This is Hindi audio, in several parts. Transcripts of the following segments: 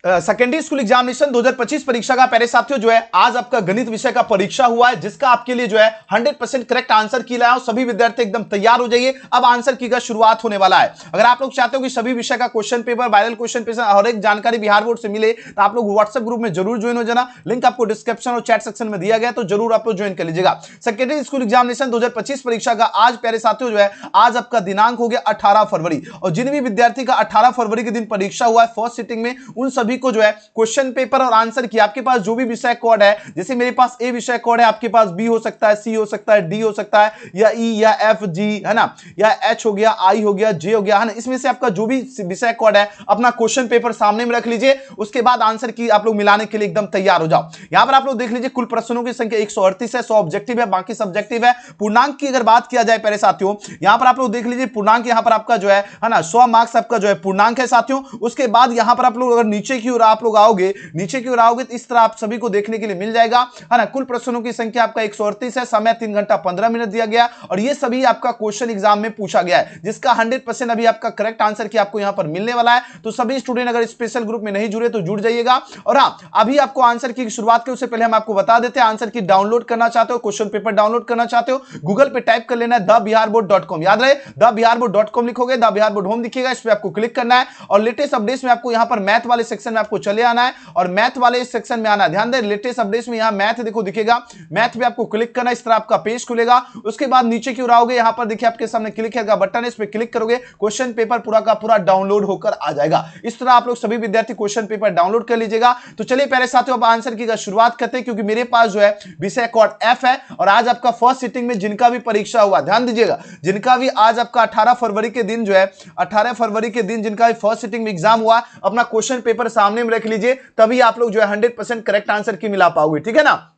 सेकेंडरी स्कूल एग्जामिनेशन 2025 परीक्षा का प्यारे साथियों जो है आज आपका गणित विषय का परीक्षा हुआ है, जिसका आपके लिए जो है 100% करेक्ट आंसर की लाया हूं। सभी विद्यार्थी एकदम तैयार हो जाइए, अब आंसर की का शुरुआत होने वाला है। अगर आप लोग चाहते हो कि सभी विषय का question paper, viral question paper और एक जानकारी बिहार बोर्ड से मिले, तो आप लोग व्हाट्सएप ग्रुप में जरूर ज्वाइन हो जाना। लिंक आपको डिस्क्रिप्शन और चैट सेक्शन में दिया गया, तो जरूर आप लोग ज्वाइन कर लीजिएगा। सेकेंडरी स्कूल एग्जामिनेशन 2025 परीक्षा का आज प्यारे साथियों जो है आज आपका दिनांक हो गया 18 फरवरी, और जिन भी विद्यार्थी का 18 फरवरी के दिन परीक्षा हुआ है फर्स्ट सिटिंग में, उन सभी को जो है क्वेश्चन पेपर और आंसर की आपके पास जो भी विषय कोड है, जैसे मेरे पास ए विषय कोड है, आपके पास बी हो सकता है, सी हो सकता है, डी हो सकता है, या ई या एफ जी, है ना, या एच हो गया, आई हो गया, जे हो गया, है ना। इसमें से आपका जो भी विषय कोड है अपना क्वेश्चन पेपर सामने में रख लीजिए, उसके बाद आंसर की आप लोग मिलाने के लिए एकदम तैयार हो जाओ। यहां पर आप लोग देख लीजिए कुल प्रश्नों की संख्या 138 है, 100 ऑब्जेक्टिव है, बाकी सब्जेक्टिव है। पूर्णांक की अगर बात किया जाए प्यारे साथियों, यहां पर आप लोग देख लीजिए पूर्णांक यहां पर आपका जो है ना 100 मार्क्स आपका जो है पूर्णांक है साथियों। उसके बाद यहां पर आप लोग अगर नीचे की ओर आप लोग आओगे, नीचे की ओर आओगे तो इस तरह आप सभी को देखने के लिए मिल जाएगा, है ना। कुल प्रश्नों की संख्या आपका 138 है, समय 3 घंटा 15 मिनट दिया गया, और ये सभी आपका क्वेश्चन एग्जाम में पूछा गया है, जिसका 100% अभी आपका करेक्ट आंसर की आपको यहां पर मिलने वाला है। तो सभी स्टूडेंट अगर स्पेशल ग्रुप में नहीं जुड़े तो जुड़ जाइएगा। और हाँ, अभी आपको आंसर की शुरुआत के उससे पहले हम आपको बता देते हैं, आंसर की डाउनलोड करना चाहते हो, क्वेश्चन पेपर डाउनलोड करना चाहते हो, गूगल पे टाइप कर लेना है thebiharboard.com, याद रहे thebiharboard.com लिखोगे, द बिहार बोर्ड होम दिखेगा, इस पे आपको क्लिक करना है, और लेटेस्ट अपडेट्स में आपको यहां पर मैथ वाले सेक्शन में आपको चले आना है, और मैथ वाले सेक्शन में आना है। ध्यान दें, लेटेस्ट अपडेट्स में यहां मैथ देखो दिखेगा, मैथ पे आपको क्लिक करना है, इस तरह आपका पेज खुलेगा। उसके बाद नीचे की ओर आओगे, यहां पर देखिए आपके सामने क्लिक का बटन है, इस पे क्लिक करोगे, क्वेश्चन पेपर पूरा का पूरा डाउनलोड होकर आ जाएगा। इस तरह आप लोग सभी विद्यार्थी क्वेश्चन पेपर डाउनलोड कर लीजिएगा। तो चलिए प्यारे साथियों अब आंसर की शुरुआत करते हैं, क्योंकि मेरे पास जो है विषय कोड एफ है, और आज आपका फर्स्ट सिटिंग में जिनका भी परीक्षा हुआ, ध्यान दीजिएगा, जिनका भी आज आपका 18 फरवरी के दिन जो है 18 फरवरी के दिन जिनका भी फर्स्ट सिटिंग में एग्जाम हुआ, अपना क्वेश्चन पेपर सामने में रख लीजिए, तभी आप लोग जो है 100% करेक्ट आंसर की मिला पाओगे, ठीक है ना।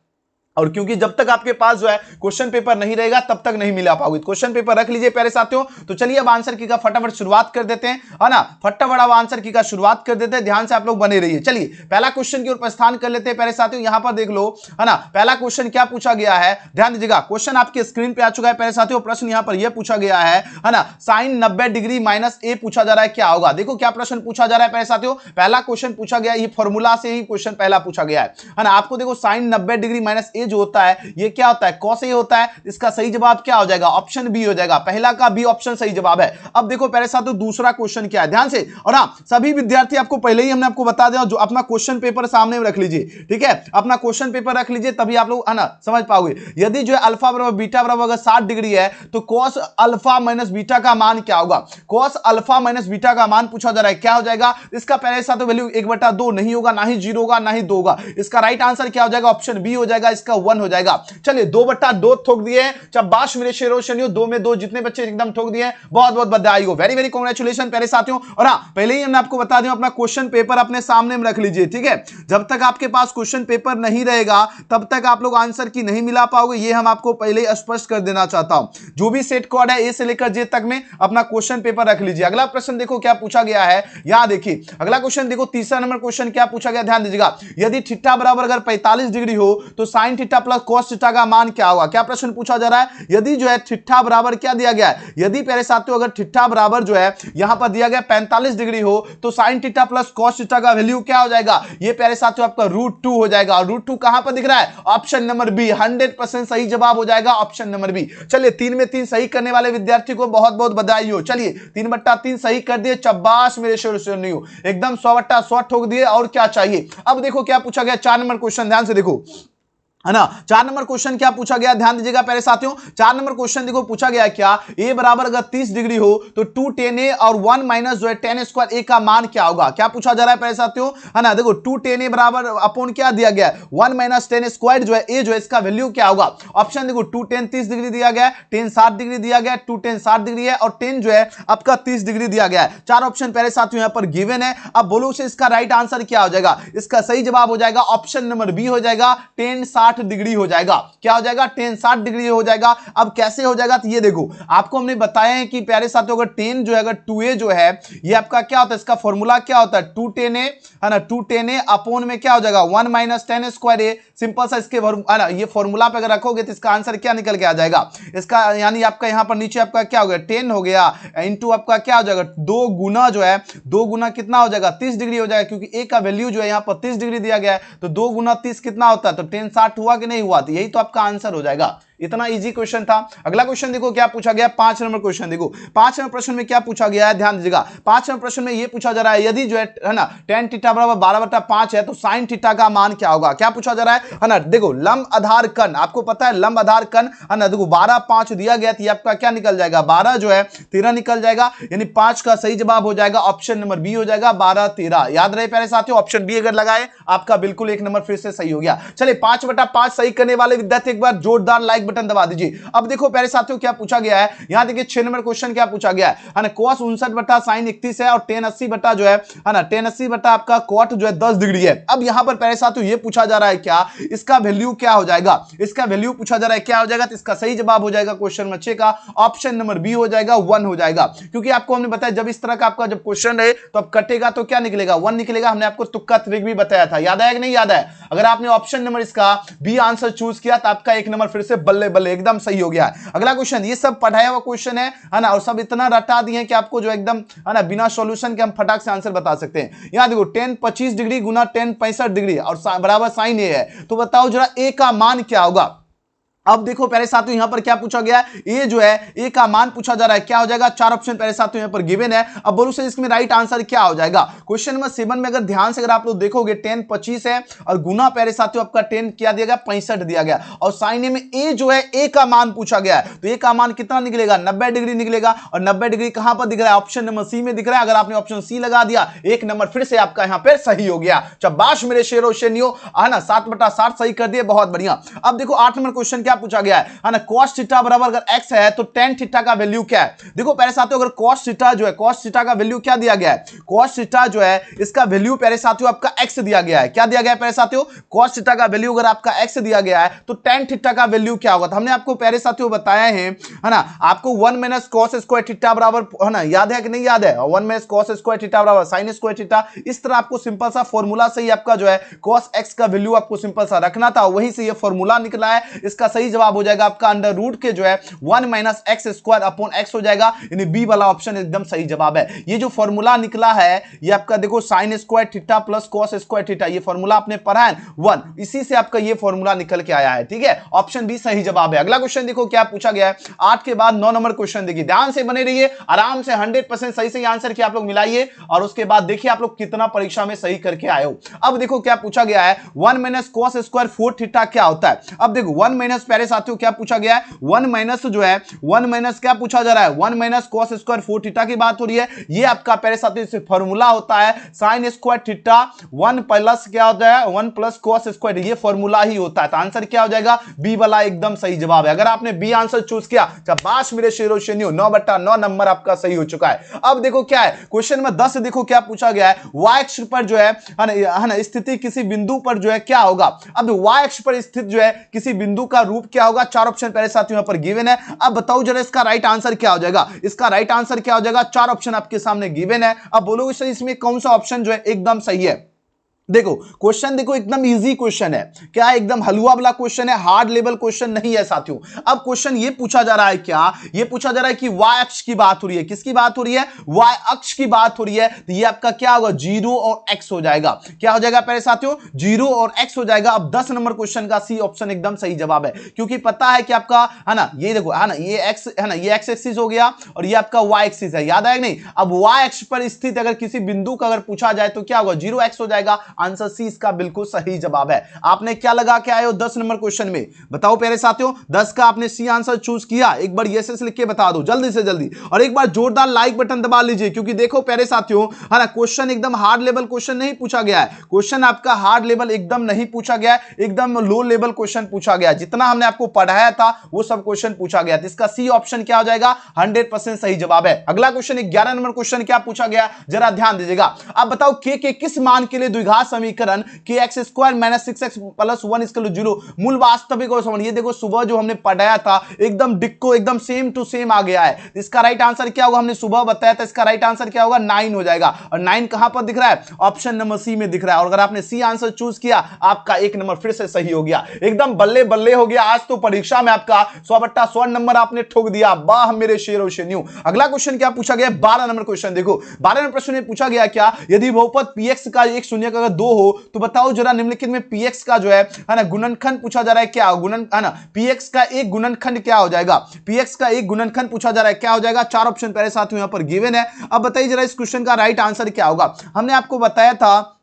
और क्योंकि जब तक आपके पास जो है क्वेश्चन पेपर नहीं रहेगा तब तक नहीं मिला पाओगे, क्वेश्चन पेपर रख लीजिए प्यारे साथियों। तो चलिए अब आंसर की का फटाफट शुरुआत कर देते हैं, है ना, फटाफट अब आंसर की का शुरुआत कर देते हैं, ध्यान से आप लोग बने रहिए। चलिए पहला क्वेश्चन की ओर प्रस्थान कर लेते हैं प्यारे साथियों। यहां पर देख लो, है ना, पहला क्वेश्चन क्या पूछा गया है, ध्यान दीजिएगा। क्वेश्चन आपके स्क्रीन पे आ चुका है प्यारे साथियों। प्रश्न यहां पर यह पूछा गया है ना, साइन 90 डिग्री माइनस ए पूछा जा रहा है, क्या होगा। देखो क्या प्रश्न पूछा जा रहा है प्यारे साथियों, पहला क्वेश्चन पूछा गया, ये फॉर्मूला से ही क्वेश्चन पहला पूछा गया है ना। आपको देखो साइन 90 डिग्री माइनस ए जो होता है, ये क्या होता है, कॉस ए होता है। इसका सही जवाब क्या हो जाएगा, ऑप्शन बी हो जाएगा, पहला का बी ऑप्शन सही जवाब है। अब देखो प्यारे साथियों दूसरा क्वेश्चन क्या है, ध्यान से। और हाँ, सभी विद्यार्थी आपको पहले ही हमने आपको बता दिया, जो अपना क्वेश्चन पेपर सामने में रख लीजिए, ठीक है, अपना क्वेश्चन पेपर रख लीजिए, तभी आप लोग है ना समझ पाओगे। यदि जो है अल्फा बराबर बीटा बराबर अगर 60 डिग्री है, तो कॉस अल्फा माइनस बीटा का मान क्या होगा, कॉस अल्फा माइनस बीटा का मान पूछा जा रहा है, क्या हो जाएगा। इसका प्यारे साथियों वैल्यू 1/2 नहीं होगा, ना ही 0 होगा, ना ही 2 होगा। इसका राइट आंसर क्या हो जाएगा, ऑप्शन बी हो जाएगा, इसका 1 हो जाएगा। चलिए 2/2 ठोक दिए, शाबाश मेरे शेरों शनियों, 2 में 2 जितने बच्चे एकदम ठोक दिए, बहुत बहुत बधाई हो, वेरी वेरी कांग्रेचुलेशन प्यारे साथियों। और हाँ, पहले ही हमने आपको बता दिया, अपना क्वेश्चन पेपर अपने सामने में रख लीजिए, ठीक है। जब तक आपके पास क्वेश्चन पेपर नहीं रहेगा तब तक आप लोग आंसर की नहीं मिला पाओगे, ये हम आपको पहले ही स्पष्ट कर देना चाहता हूं। जो भी सेट कोड है ए से लेकर जे तक में अपना क्वेश्चन पेपर रख लीजिए। अगला प्रश्न देखो क्या पूछा गया है, यहां देखिए अगला क्वेश्चन देखो, तीसरा नंबर क्वेश्चन क्या पूछा गया, ध्यान दीजिएगा। यदि थीटा बराबर अगर 45 डिग्री हो तो sine theta plus cos theta का मान क्या होगा। क्या प्रश्न पूछा जा रहा है, यदि जो है थीटा बराबर क्या दिया गया है, यदि प्यारे साथियों अगर थीटा बराबर जो है यहां पर दिया गया 45 डिग्री हो, तो sine theta plus cos theta का वैल्यू क्या हो जाएगा, ये प्यारे साथियों आपका √2 हो जाएगा। और √2 कहां पर दिख रहा है, ऑप्शन नंबर बी, 100% सही जवाब हो जाएगा, ऑप्शन नंबर बी। चलिए 3 में 3 सही करने वाले विद्यार्थी को बहुत बहुत बधाई हो। चलिए 3/3 सही कर दिए, शाबाश मेरे शेरों, एकदम 100/100 ठोक दिए, और क्या चाहिए। अब देखो क्या पूछा गया, 4 नंबर क्वेश्चन, ध्यान से देखो, है ना। 4 नंबर क्वेश्चन क्या पूछा गया, ध्यान दीजिएगा प्यारे साथियों। 4 नंबर क्वेश्चन देखो पूछा गया क्या, a बराबर अगर 30 डिग्री हो तो 2 tan a और 1 माइनस जो है tan स्क्वायर a का मान क्या होगा। क्या पूछा जा रहा है प्यारे साथियों, है ना। देखो 2 tan a बराबर अपॉन क्या दिया गया, 1 माइनस tan स्क्वायर जो है a जो है इसका वैल्यू क्या होगा। ऑप्शन देखो 2 tan 30 डिग्री दिया गया, tan 60 डिग्री दिया गया, 2 tan 60 डिग्री है, और 10 जो है आपका 30 डिग्री दिया गया है। 4 ऑप्शन प्यारे साथियों यहां पर गिवन है। अब बोलो से इसका राइट आंसर क्या हो जाएगा, इसका सही जवाब हो जाएगा ऑप्शन नंबर बी हो जाएगा, tan 60 60 डिग्री हो जाएगा। क्या हो जाएगा? tan 60 डिग्री हो जाएगा। अब कैसे हो जाएगा? तो ये देखो, आपको हमने बताया है कि प्यारे साथियों अगर tan जो है, अगर 2a जो है ये आपका क्या होता है, इसका फॉर्मूला क्या होता है 2 tan a, है ना, 2 tan a अपॉन में क्या हो जाएगा 1 minus tan square a। Simple सा इसके है ना, ये फॉर्मूला पे अगर रखोगे तो इसका आंसर क्या निकल के आ जाएगा, इसका यानी आपका यहां पर नीचे आपका क्या हो गया 10 हो गया इंटू आपका क्या हो जाएगा 2 गुना जो है, 2 गुना कितना हो जाएगा 30 डिग्री हो जाएगा, क्योंकि a का वैल्यू जो है यहां पर 30 डिग्री दिया गया है, तो 2 गुना 30 कितना होता है, तो tan 60 हुआ कि नहीं हुआ, तो यही तो आपका आंसर हो जाएगा। इतना इजी क्वेश्चन था। अगला क्वेश्चन देखो क्या पूछा गया, 5 नंबर क्वेश्चन देखो। 5 नंबर प्रश्न में क्या पूछा गया है, ध्यान दीजिएगा। 5 नंबर प्रश्न में ये पूछा जा रहा है, यदि जो है ना tan थीटा बराबर 12/5 है तो sin थीटा का मान क्या होगा। क्या पूछा जा रहा है ना, देखो लंब आधार कण, आपको पता है लंब आधार कण है ना, देखो 12 5 दिया गया तो आपका क्या निकल जाएगा 12 जो है 13 निकल जाएगा, यानी 5 का सही जवाब हो जाएगा ऑप्शन नंबर बी हो जाएगा 12 13। याद रहे प्यारे साथियों, ऑप्शन बी अगर लगाए आपका बिल्कुल 1 नंबर फिर से सही हो गया। चलिए 5/5 सही करने वाले विद्यार्थी एक बार जोरदार लाइक बटन दबा दीजिए। अब देखो प्यारे साथियों क्या पूछा गया है, यहां देखिए 6 नंबर क्वेश्चन क्या पूछा गया है ना, cos 59/sin31 है और tan 80 बटा जो है ना, tan 80 बटा आपका cot जो है 10 डिग्री है। अब यहां पर प्यारे साथियों ये पूछा जा रहा है क्या, इसका वैल्यू क्या हो जाएगा, इसका वैल्यू पूछा जा रहा है क्या हो जाएगा, तो इसका सही जवाब हो जाएगा क्वेश्चन नंबर 6 का ऑप्शन नंबर बी हो जाएगा 1 हो जाएगा, क्योंकि आपको हमने बताया जब इस तरह का आपका जब क्वेश्चन रहे तो अब कटेगा तो क्या निकलेगा 1 निकलेगा। हमने आपको तुक्का ट्रिक भी बताया था, याद है कि नहीं याद है। अगर आपने ऑप्शन नंबर इसका बी आंसर चूज किया तो आपका 1 नंबर फिर से बल्ले बल्ले एकदम सही हो गया। अगला क्वेश्चन, ये सब पढ़ाया हुआ क्वेश्चन है ना, और सब इतना रटा दिए कि आपको जो एकदम है ना बिना सॉल्यूशन के हम फटाक से आंसर बता सकते हैं। यहां देखो tan 25 डिग्री गुना tan 65 डिग्री और बराबर sin a है, तो बताओ जरा a का मान क्या होगा। अब देखो प्यारे साथियों यहां पर क्या पूछा गया है, ए जो है ए का मान पूछा जा रहा है, क्या हो जाएगा 4 ऑप्शन प्यारे साथियों यहां पर गिवन है। अब बोलो सर इसमें राइट आंसर क्या हो जाएगा। क्वेश्चन नंबर 7 में अगर ध्यान से अगर आप लोग देखोगे tan 25 है और गुना प्यारे साथियों आपका tan क्या दिया गया 65 दिया गया, और साइन ए में ए जो है ए का मान पूछा गया है, तो ए का मान कितना निकलेगा 90 डिग्री निकलेगा, और 90 डिग्री कहां पर दिख रहा है ऑप्शन नंबर सी में दिख रहा है। अगर आपने ऑप्शन सी लगा दिया 1 नंबर फिर से आपका यहां पर सही हो गया। शाबाश मेरे शेरों शेनियों, है ना 7/60 सही कर दिए, बहुत बढ़िया। अब देखो 8 नंबर क्वेश्चन क्या पूछा गया है ना, cos थीटा बराबर अगर x है तो tan थीटा का वैल्यू क्या है। देखो प्यारे साथियों अगर cos थीटा जो है, cos थीटा का वैल्यू क्या दिया गया है, cos थीटा जो है इसका वैल्यू प्यारे साथियों आपका x दिया गया है। क्या दिया गया है प्यारे साथियों, cos थीटा का वैल्यू अगर आपका x दिया गया है तो tan थीटा का वैल्यू क्या होगा। तो हमने आपको प्यारे साथियों बताया है ना, आपको 1 माइनस cos स्क्वायर थीटा बराबर है ना, याद है कि नहीं याद है, 1 माइनस cos स्क्वायर थीटा बराबर sin स्क्वायर थीटा। इस तरह आपको सिंपल सा फॉर्मूला से ही आपका जो है cos x का वैल्यू आपको सिंपल सा रखना था, वहीं से ये फॉर्मूला निकला है। इसका सही जवाब हो जाएगा आपका अंडर रूट के जो है 1 minus x square upon x हो जाएगा, यानी बी वाला ऑप्शन एकदम सही जवाब है। ये जो फॉर्मूला निकला है ये आपका देखो sine square theta plus cos square theta, ये फॉर्मूला आपने पढ़ा है 1, इसी से आपका ये फॉर्मूला निकल के आया है। ठीक है, ऑप्शन बी सही जवाब है। अगला क्वेश्चन देखो क्या पूछा गया है, 8 के बाद 9 नंबर क्वेश्चन देखिए, ध्यान से बने रहिए, आराम से 100% सही सही आंसर किया आप लोग मिलाइए, और उसके बाद देखिए आप लोग कितना परीक्षा में सही करके आए हो। अब देखो क्या पूछा गया है, 1 माइनस कॉस स्क्वायर 4 थीटा क्या होता है। अब देखो 1 माइनस प्यारे साथियों क्या पूछा गया है, 1 माइनस जो है 1 माइनस क्या पूछा जा रहा है, 1 माइनस कॉस स्क्वायर 4 थीटा की बात हो रही है। ये आपका प्यारे साथियों से फॉर्मूला होता है साइन स्क्वायर थीटा 1 प्लस क्या होता है 1 प्लस कॉस स्क्वायर, ये फॉर्मूला ही होता है। तो आंसर क्या हो जाएगा, बी वाला एकदम सही जवाब है। अगर आपने बी आंसर चूज किया शाबाश मेरे शेरों शेनियों, 9/9 नंबर आपका सही हो चुका है। अब देखो क्या है क्वेश्चन में 10 देखो क्या पूछा गया है, y अक्ष पर जो है ना स्थिति किसी बिंदु पर जो है क्या होगा। अब y अक्ष पर स्थित जो है किसी बिंदु का रूप क्या होगा, 4 ऑप्शन पहले साथियों यहां पर गिवन है। अब बताओ जरा इसका राइट आंसर क्या हो जाएगा, इसका राइट आंसर क्या हो जाएगा, 4 ऑप्शन आपके सामने गिवन है। अब बोलोगे सर इसमें कौन सा ऑप्शन जो है एकदम सही है। देखो क्वेश्चन देखो एकदम इजी क्वेश्चन है, क्या है एकदम हलवा वाला क्वेश्चन है, हार्ड लेवल क्वेश्चन नहीं है साथियों। अब क्वेश्चन ये पूछा जा रहा है, क्या ये पूछा जा रहा है कि y अक्ष की बात हो रही है, किसकी बात हो रही है, y अक्ष की बात हो रही है। तो ये आपका क्या होगा 0 और x हो जाएगा। क्या हो जाएगा पहले साथियों 0 और x हो जाएगा। अब 10 नंबर क्वेश्चन का सी ऑप्शन एकदम सही जवाब है, क्योंकि पता है कि आपका है ना ये देखो है ना ये x है ना ये x एक्सिस हो गया और ये आपका y एक्सिस है, याद है नहीं। अब y अक्ष पर स्थित अगर किसी बिंदु का अगर पूछा जाए तो क्या होगा 0x हो जाएगा। आंसर सी इसका बिल्कुल सही जवाब है। आपने क्या लगा के आए हो 10 नंबर क्वेश्चन में, बताओ प्यारे साथियों 10 का आपने सी आंसर चूज किया, एक बार यस लिख के बता दो जल्दी से जल्दी, और एक बार जोरदार लाइक बटन दबा लीजिए, क्योंकि देखो प्यारे साथियों है ना क्वेश्चन एकदम हार्ड लेवल क्वेश्चन नहीं पूछा गया है, क्वेश्चन आपका हार्ड लेवल एकदम नहीं पूछा गया है, एकदम लो लेवल क्वेश्चन पूछा गया। जितना हमने आपको पढ़ाया था वो सब क्वेश्चन पूछा गया, तो इसका सी ऑप्शन क्या हो जाएगा 100% सही जवाब है। अगला क्वेश्चन 11 नंबर क्वेश्चन क्या पूछा गया, जरा ध्यान दीजिएगा। अब बताओ के किस मान के लिए द्विघात समीकरण कि x square minus 6x plus 1 equal to 0 मूल वास्तविक और समान। ये देखो सुबह जो हमने पढ़ाया था एकदम डिक्को एकदम सेम टू सेम आ गया है। इसका राइट आंसर क्या होगा, हमने सुबह बताया था, इसका राइट आंसर क्या होगा 9 हो जाएगा। और 9 कहां पर दिख रहा है, ऑप्शन नंबर सी में दिख रहा है। और अगर आपने सी आंसर चूज किया आपका एक नंबर फिर से सही हो गया, एकदम बल्ले बल्ले हो गया। आज तो परीक्षा में आपका 100/100 नंबर आपने ठोक दिया। वाह मेरे शेरों शेन्यू। अगला क्वेश्चन क्या पूछा गया, 12 नंबर क्वेश्चन देखो। 12 नंबर प्रश्न में पूछा गया क्या, यदि बहुपद px का एक शून्य का अगर 2 हो तो बताओ जरा निम्नलिखित में px का जो है ना गुणनखंड पूछा जा रहा है, क्या गुणन है ना, px का एक गुणनखंड क्या हो जाएगा, px का एक गुणनखंड पूछा जा रहा है, क्या हो जाएगा। 4 ऑप्शन पहले साथियों यहां पर गिवन है। अब बताइए जरा इस क्वेश्चन का राइट आंसर क्या होगा। हमने आपको बताया था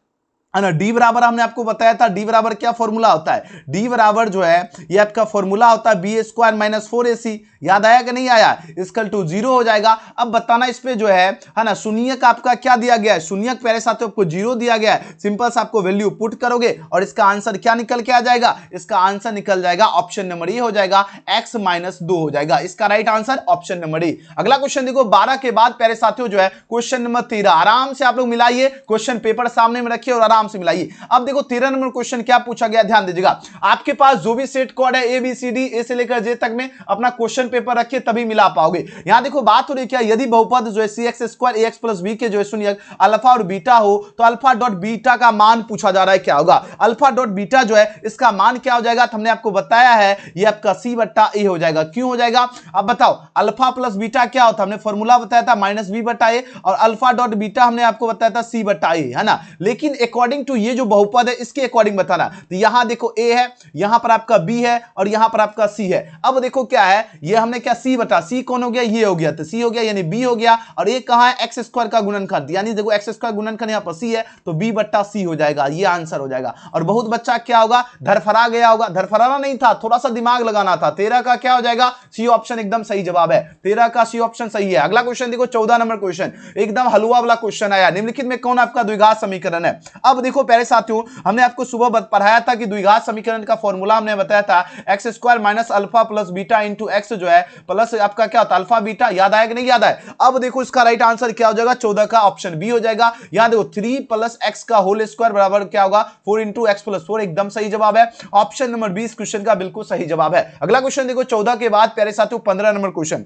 है ना, डी बराबर हमने आपको बताया था, डी बराबर क्या फॉर्मूला होता है, डी बराबर जो है ये आपका फॉर्मूला होता है बी स्क्वायर माइनस 4ac। याद आया कि नहीं आया, इक्वल टू 0 हो जाएगा। अब बताना इस पे जो है ना, शून्यक आपका क्या दिया गया है, शून्यक पहले साथ आपको 0 दिया गया है। सिंपल सा आपको वैल्यू पुट करोगे और इसका आंसर क्या निकल के आ जाएगा, इसका आंसर निकल जाएगा ऑप्शन नंबर ए हो जाएगा, x माइनस 2 हो जाएगा। इसका right answer option number A. अगला क्वेश्चन देखो 12 के बाद प्यारे साथियों जो है क्वेश्चन नंबर 13। आराम से आप लोग मिलाइए, क्वेश्चन पेपर सामने में रखिए और आराम से मिलाइए। अब देखो 13 नंबर क्वेश्चन क्या पूछा गया, ध्यान दीजिएगा। आपके पास जो भी सेट कोड है ABCD ए से लेकर जे तक में अपना क्वेश्चन पेपर रखिए तभी मिला पाओगे। यहां देखो बात हो रही क्या, यदि बहुपद जो है cx square ax plus b के जो है शून्यक अल्फा और बीटा हो तो अल्फा डॉट बीटा का मान पूछा जा रहा है, क्या होगा अल्फा डॉट बीटा जो है इसका मान क्या हो जाएगा। तो हमने आपको बताया है ये आपका c/a हो जाएगा। क्यों हो जाएगा, अब बताओ अल्फा प्लस बीटा क्या होता है, हमने फॉर्मूला बताया था -b/a और अल्फा डॉट बीटा हमने आपको बताया था c/a, है ना। लेकिन अकॉर्डिंग टू ये जो बहुपद है इसके अकॉर्डिंग बताना। तो यहां देखो a है, यहां पर आपका b है और यहां पर आपका c है। अब देखो क्या है, ये हमने क्या c कौन हो गया, ये हो गया, तो c हो गया यानी b हो गया। और ये कहां है, एक्स स्क्वायर का गुणनखंड, यानी देखो एक्स स्क्वायर गुणनखंड यहां पर c है तो b/c हो जाएगा, ये आंसर हो जाएगा। और बहुत बच्चा क्या होगा, धरफरा गया होगा, धरफराना नहीं था, थोड़ा सा दिमाग लगाना था। 13 का क्या हो जाएगा, सी ऑप्शन एकदम सही जवाब है, 13 का सी ऑप्शन सही है। अगला क्वेश्चन देखो 14 नंबर क्वेश्चन, एकदम हलवा वाला क्वेश्चन आया। निम्नलिखित में कौन आपका द्विघात समीकरण है। अब देखो प्यारे साथियों हमने आपको सुबह पढ़ाया था कि द्विघात समीकरण का फॉर्मूला हमने बताया था x square minus alpha plus beta into x जो है प्लस आपका क्या होता है अल्फा बीटा। याद आया कि नहीं याद आया। अब देखो इसका राइट आंसर क्या हो जाएगा, 14 का ऑप्शन बी हो जाएगा। यहां देखो 3 प्लस एक्स का होल स्क्वायर बराबर क्या होगा 4 इंटू एक्स प्लस 4, एकदम सही जवाब है। ऑप्शन नंबर 20 क्वेश्चन का बिल्कुल सही जवाब है। अगला क्वेश्चन देखो 14 के बाद प्यारे साथियों 15 नंबर क्वेश्चन।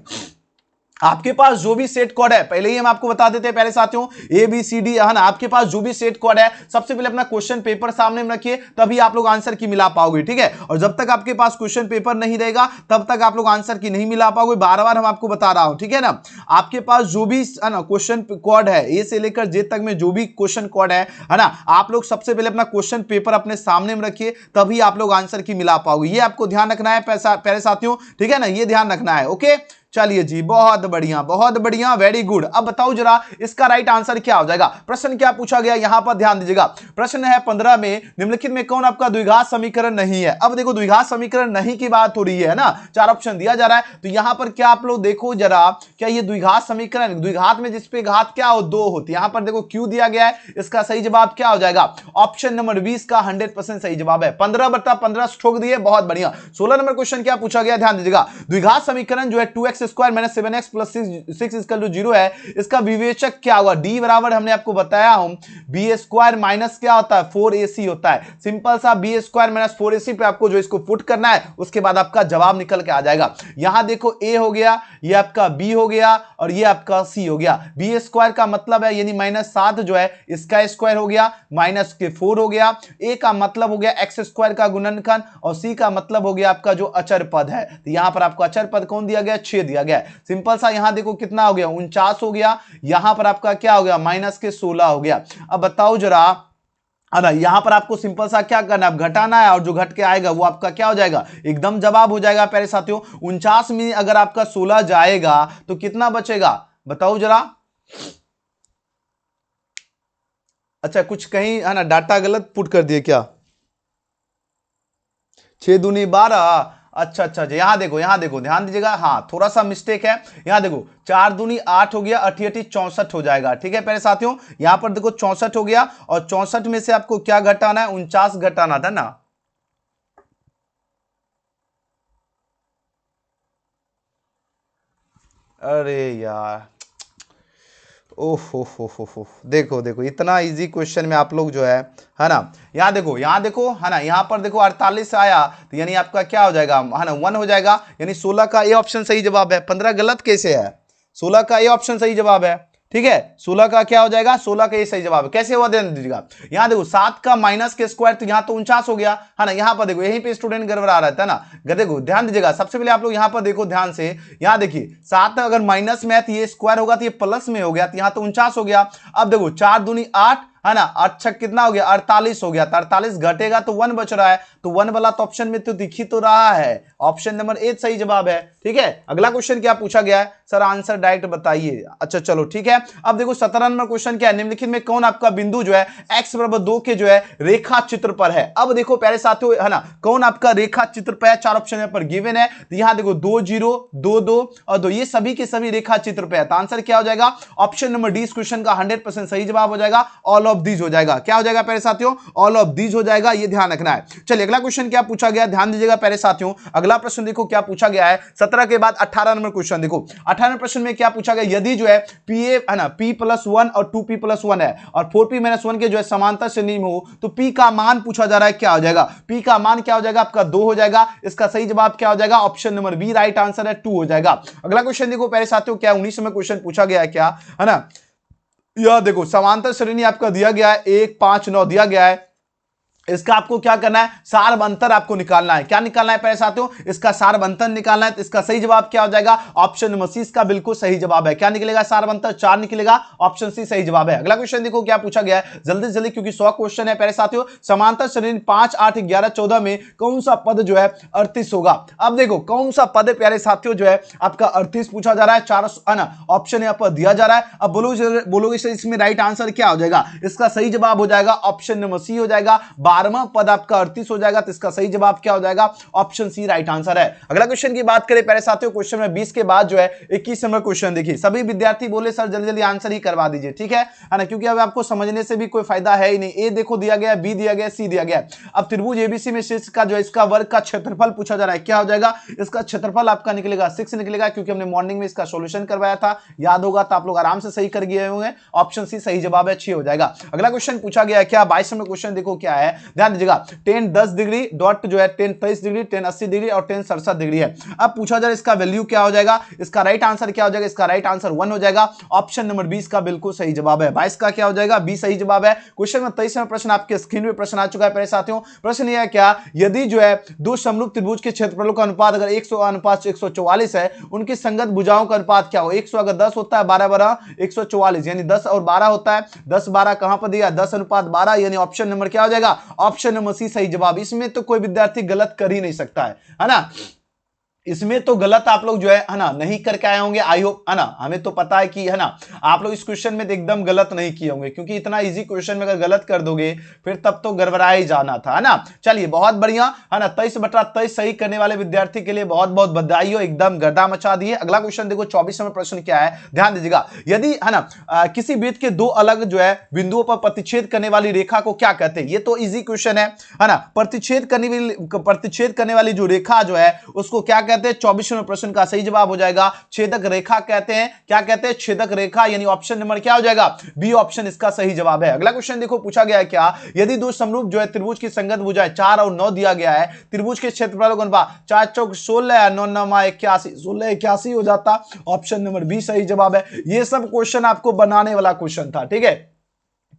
आपके पास जो भी सेट कोड है पहले ही हम आपको बता देते हैं प्यारे साथियों ABCD, है ना। आपके पास जो भी सेट कोड है सबसे पहले अपना क्वेश्चन पेपर सामने में रखिए तभी आप लोग आंसर की मिला पाओगे, ठीक है। और जब तक आपके पास क्वेश्चन पेपर नहीं रहेगा तब तक आप लोग आंसर की नहीं मिला पाओगे, बार बार हम आपको बता रहा हूं, ठीक है ना। आपके पास जो भी है ना क्वेश्चन कोड है ए से लेकर जे तक में जो भी क्वेश्चन कोड है ना, आप लोग सबसे पहले अपना क्वेश्चन पेपर अपने सामने में रखिए तभी आप लोग आंसर की मिला पाओगे। ये आपको ध्यान रखना है प्यारे साथियों, ठीक है ना, ये ध्यान रखना है। ओके चलिए जी, बहुत बढ़िया, वेरी गुड। अब बताओ जरा इसका राइट आंसर क्या हो जाएगा। प्रश्न क्या पूछा गया यहां पर ध्यान दीजिएगा। प्रश्न है 15 में निम्नलिखित में कौन आपका द्विघात समीकरण नहीं है। अब देखो द्विघात समीकरण नहीं की बात हो रही है ना, 4 ऑप्शन दिया जा रहा है। तो यहां पर क्या आप लोग देखो जरा, क्या ये द्विघात समीकरण, द्विघात में जिसपे घात क्या हो 2 होती है, यहां पर देखो क्यू दिया गया है, इसका सही जवाब क्या हो जाएगा, ऑप्शन नंबर 20 का 100% सही जवाब है। 15/15 ठोक दिए, बहुत बढ़िया। 16 नंबर क्वेश्चन क्या पूछा गया ध्यान दीजिएगा। द्विघात समीकरण जो है 2x square minus 7x plus 6 equal to 0 है, इसका विवेचक क्या होगा। डी बराबर हमने आपको बताया हूं बी स्क्वायर माइनस क्या होता है 4ac होता है। सिंपल सा बी स्क्वायर माइनस 4ac पे आपको जो इसको पुट करना है उसके बाद आपका जवाब निकल के आ जाएगा। यहां देखो a हो गया, ये आपका b हो गया और ये आपका c हो गया। बी स्क्वायर का मतलब है यानी -7 जो है इसका स्क्वायर हो गया, माइनस के 4 हो गया। a का मतलब हो गया एक्स स्क्वायर का गुणनखंड और c का मतलब हो गया आपका जो अचर पद है। तो यहां पर आपको अचर पद कौन दिया गया, 6 दिया गया। सिंपल सा यहां देखो कितना हो गया 49 हो गया, यहां पर आपका क्या हो गया माइनस के 16 हो गया। अब बताओ जरा, अरे यहां पर आपको सिंपल सा क्या करना है, घटाना है और जो घट के आएगा वो आपका क्या हो जाएगा, एकदम जवाब हो जाएगा प्यारे साथियों। 49 में अगर आपका 16 जाएगा तो कितना बचेगा बताओ जरा। अच्छा कुछ कहीं है ना डाटा गलत पुट कर दिए क्या, 6 दूनी 12। अच्छा यहां देखो ध्यान दीजिएगा, हाँ थोड़ा सा मिस्टेक है। यहां देखो 4 दूनी 8 हो गया, 8 64 हो जाएगा, ठीक है प्यारे साथियों। यहां पर देखो 64 हो गया और 64 में से आपको क्या घटाना है, 49 घटाना था ना। अरे यार ओफ ओफ ओफ ओफ ओफ, देखो देखो इतना इजी क्वेश्चन में आप लोग जो है ना, यहाँ देखो है ना, यहाँ पर देखो 48 आया तो यानी आपका क्या हो जाएगा है ना 1 हो जाएगा, यानी 16 का ए ऑप्शन सही जवाब है। 15 गलत कैसे है, 16 का ए ऑप्शन सही जवाब है, ठीक है। 16 का क्या हो जाएगा, 16 का ये सही जवाब है। कैसे हुआ ध्यान दीजिएगा, यहां देखो 7 का माइनस के स्क्वायर तो यहां तो 49 हो गया है ना, यहां पर देखो यहीं पे स्टूडेंट गड़बड़ा रहता है ना। देखो ध्यान दीजिएगा, सबसे पहले आप लोग यहां पर देखो ध्यान से, यहां देखिए 7 अगर माइनस में है तो ये स्क्वायर होगा तो ये प्लस में हो गया, तो यहां तो 49 हो गया। अब देखो 4 दूनी 8 है ना, 8 कितना हो गया 48 हो गया, तो 48 घटेगा तो 1 बच रहा है, तो 1 वाला तो ऑप्शन में तो दिख ही तो रहा है, ऑप्शन नंबर ए सही जवाब है, ठीक है। अगला क्वेश्चन क्या पूछा गया है, सर आंसर डायरेक्ट बताइए। अच्छा चलो ठीक है। अब देखो 17 नंबर क्वेश्चन क्या है, निम्नलिखित में कौन आपका बिंदु जो है x बराबर 2 के जो है रेखा चित्र पर है। अब देखो प्यारे साथियों है ना, कौन आपका रेखा चित्र पर है, 4 ऑप्शन यहाँ पर गिवन है, तो यहां देखो 2 0 2 2 और 2, ये सभी के सभी रेखा चित्र पे है, तो आंसर क्या हो जाएगा, ऑप्शन नंबर डी इस क्वेश्चन का 100% सही जवाब हो जाएगा, ऑल ऑफ दीज हो जाएगा। क्या हो जाएगा प्यारे साथियों, ऑल ऑफ दीज हो जाएगा, ये ध्यान रखना है। चलिए अगला क्वेश्चन क्या पूछा गया, ध्यान दीजिएगा प्यारे साथियों। अगला प्रश्न देखो क्या पूछा गया है, 17 के बाद 18 नंबर क्वेश्चन देखो। 18 प्रश्न में क्या पूछा गया, यदि जो है पी ए है ना p+1 और 2p+1 है और 4p-1 के जो है समांतर श्रेणी में हो, तो p का मान पूछा जा रहा है, क्या हो जाएगा, p का मान क्या हो जाएगा आपका 2 हो जाएगा। इसका सही जवाब क्या हो जाएगा, option number B right answer है 2 हो जाएगा। अगला क्वेश्चन देखो प्यारे साथियों, क्या 19 में क्वेश्चन पूछा गया है, क्या है ना, यह देखो समांतर श्रेणी आपका दिया गया है 1 5 9 दिया गया है, इसका आपको क्या करना है, सारबंतर आपको निकालना है। क्या निकालना है प्यारे साथियों, इसका सारबंतर निकालना है, तो इसका सही जवाब क्या हो जाएगा, ऑप्शन नंबर सी इसका बिल्कुल सही जवाब है। क्या निकलेगा, सारबंतर 4 निकलेगा, ऑप्शन सी सही जवाब है। अगला क्वेश्चन देखो क्या पूछा गया है, जल्दी जल्दी क्योंकि 100 क्वेश्चन है प्यारे साथियों। समांतर श्रेणी 5 8 11 14 में कौन सा पद जो है 38 होगा। अब देखो कौन सा पद प्यारे साथियों जो है आपका 38 पूछा जा रहा है, 4 है ना ऑप्शन यहां पर दिया जा रहा है। अब बोलोगे इसमें राइट आंसर क्या हो जाएगा, इसका सही जवाब हो जाएगा ऑप्शन नंबर सी हो जाएगा, 12वां पद आपका 38 हो जाएगा, तो इसका सही जवाब क्या हो जाएगा, ऑप्शन सी राइट आंसर है। अगला क्वेश्चन की बात करें प्यारे साथियों, क्वेश्चन में 20 के बाद जो है 21 नंबर क्वेश्चन देखिए। सभी विद्यार्थी बोले सर जल्दी जल्दी आंसर ही करवा दीजिए, ठीक है ना, क्योंकि अब आपको समझने से भी कोई फायदा है ही नहीं। ए देखो दिया गया, बी दिया गया, सी दिया गया। अब त्रिभुज एबीसी में शीर्ष का जो है इसका वर्ग का क्षेत्रफल पूछा जा रहा है, क्या हो जाएगा, इसका क्षेत्रफल आपका निकलेगा 6 निकलेगा, क्योंकि हमने मॉर्निंग में इसका सॉल्यूशन करवाया था, याद होगा तो आप लोग आराम से सही कर गए होंगे। ऑप्शन सी सही जवाब है, 6 हो जाएगा। अगला क्वेश्चन पूछा गया क्या, 22 नंबर क्वेश्चन देखो क्या है, ध्यान दीजिएगा। 10 10 डिग्री डॉट जो है 10 23 डिग्री, 10 80 डिग्री और 10 67 डिग्री है। अब पूछा जा रहा है इसका वैल्यू क्या हो जाएगा, इसका राइट आंसर क्या हो जाएगा, इसका राइट आंसर 1 हो जाएगा, ऑप्शन नंबर 20 का बिल्कुल सही जवाब है। 22 का क्या हो जाएगा, बी सही जवाब है। क्वेश्चन में 23वां प्रश्न आपके स्क्रीन पे प्रश्न आ चुका है प्यारे साथियों। प्रश्न यह है क्या, यदि जो है दो समरूप त्रिभुज के क्षेत्रफलों का अनुपात अगर 100:144 है, उनकी संगत भुजाओं का अनुपात क्या हो। 100 अगर 10 होता है, 12 12 144, यानी 10 और 12 होता है, 10 12 कहां पर दिया, 10:12, यानी ऑप्शन नंबर क्या हो जाएगा, ऑप्शन नंबर सी सही जवाब। इसमें तो कोई विद्यार्थी गलत कर ही नहीं सकता है ना, इसमें तो गलत आप लोग जो है ना नहीं करके आए होंगे, आई होप है ना, हमें तो पता है कि है ना आप लोग इस क्वेश्चन में तो एकदम गलत नहीं किए होंगे, क्योंकि इतना इजी क्वेश्चन में अगर गलत कर दोगे फिर तब तो गड़बड़ा ही जाना था, है ना। चलिए बहुत बढ़िया है ना, 23/23 सही करने वाले विद्यार्थी के लिए बहुत बहुत बधाई हो, एकदम गर्दा मचा दिए। अगला क्वेश्चन देखो 24 नंबर प्रश्न क्या है, ध्यान दीजिएगा। यदि है ना किसी वृत्त के दो अलग जो है बिंदुओं पर प्रतिच्छेद करने वाली रेखा को क्या कहते हैं, ये तो इजी क्वेश्चन है ना। प्रतिच्छेद करने वाली जो रेखा जो है उसको क्या कहते हैं, 24वें प्रश्न का सही जवाब हो जाएगा छेदक रेखा कहते हैं। क्या कहते हैं, छेदक रेखा, यानी ऑप्शन नंबर क्या हो जाएगा, बी ऑप्शन इसका सही जवाब है। अगला क्वेश्चन देखो पूछा गया है क्या, यदि दो समरूप जो है त्रिभुज की संगत भुजाएं 4 और 9 दिया गया है, त्रिभुज के क्षेत्रफल का अनुपात 4 चौक 16 9 9 81, 16 81 हो जाता, ऑप्शन नंबर बी सही जवाब है। ये सब क्वेश्चन आपको बनाने वाला क्वेश्चन था, ठीक है,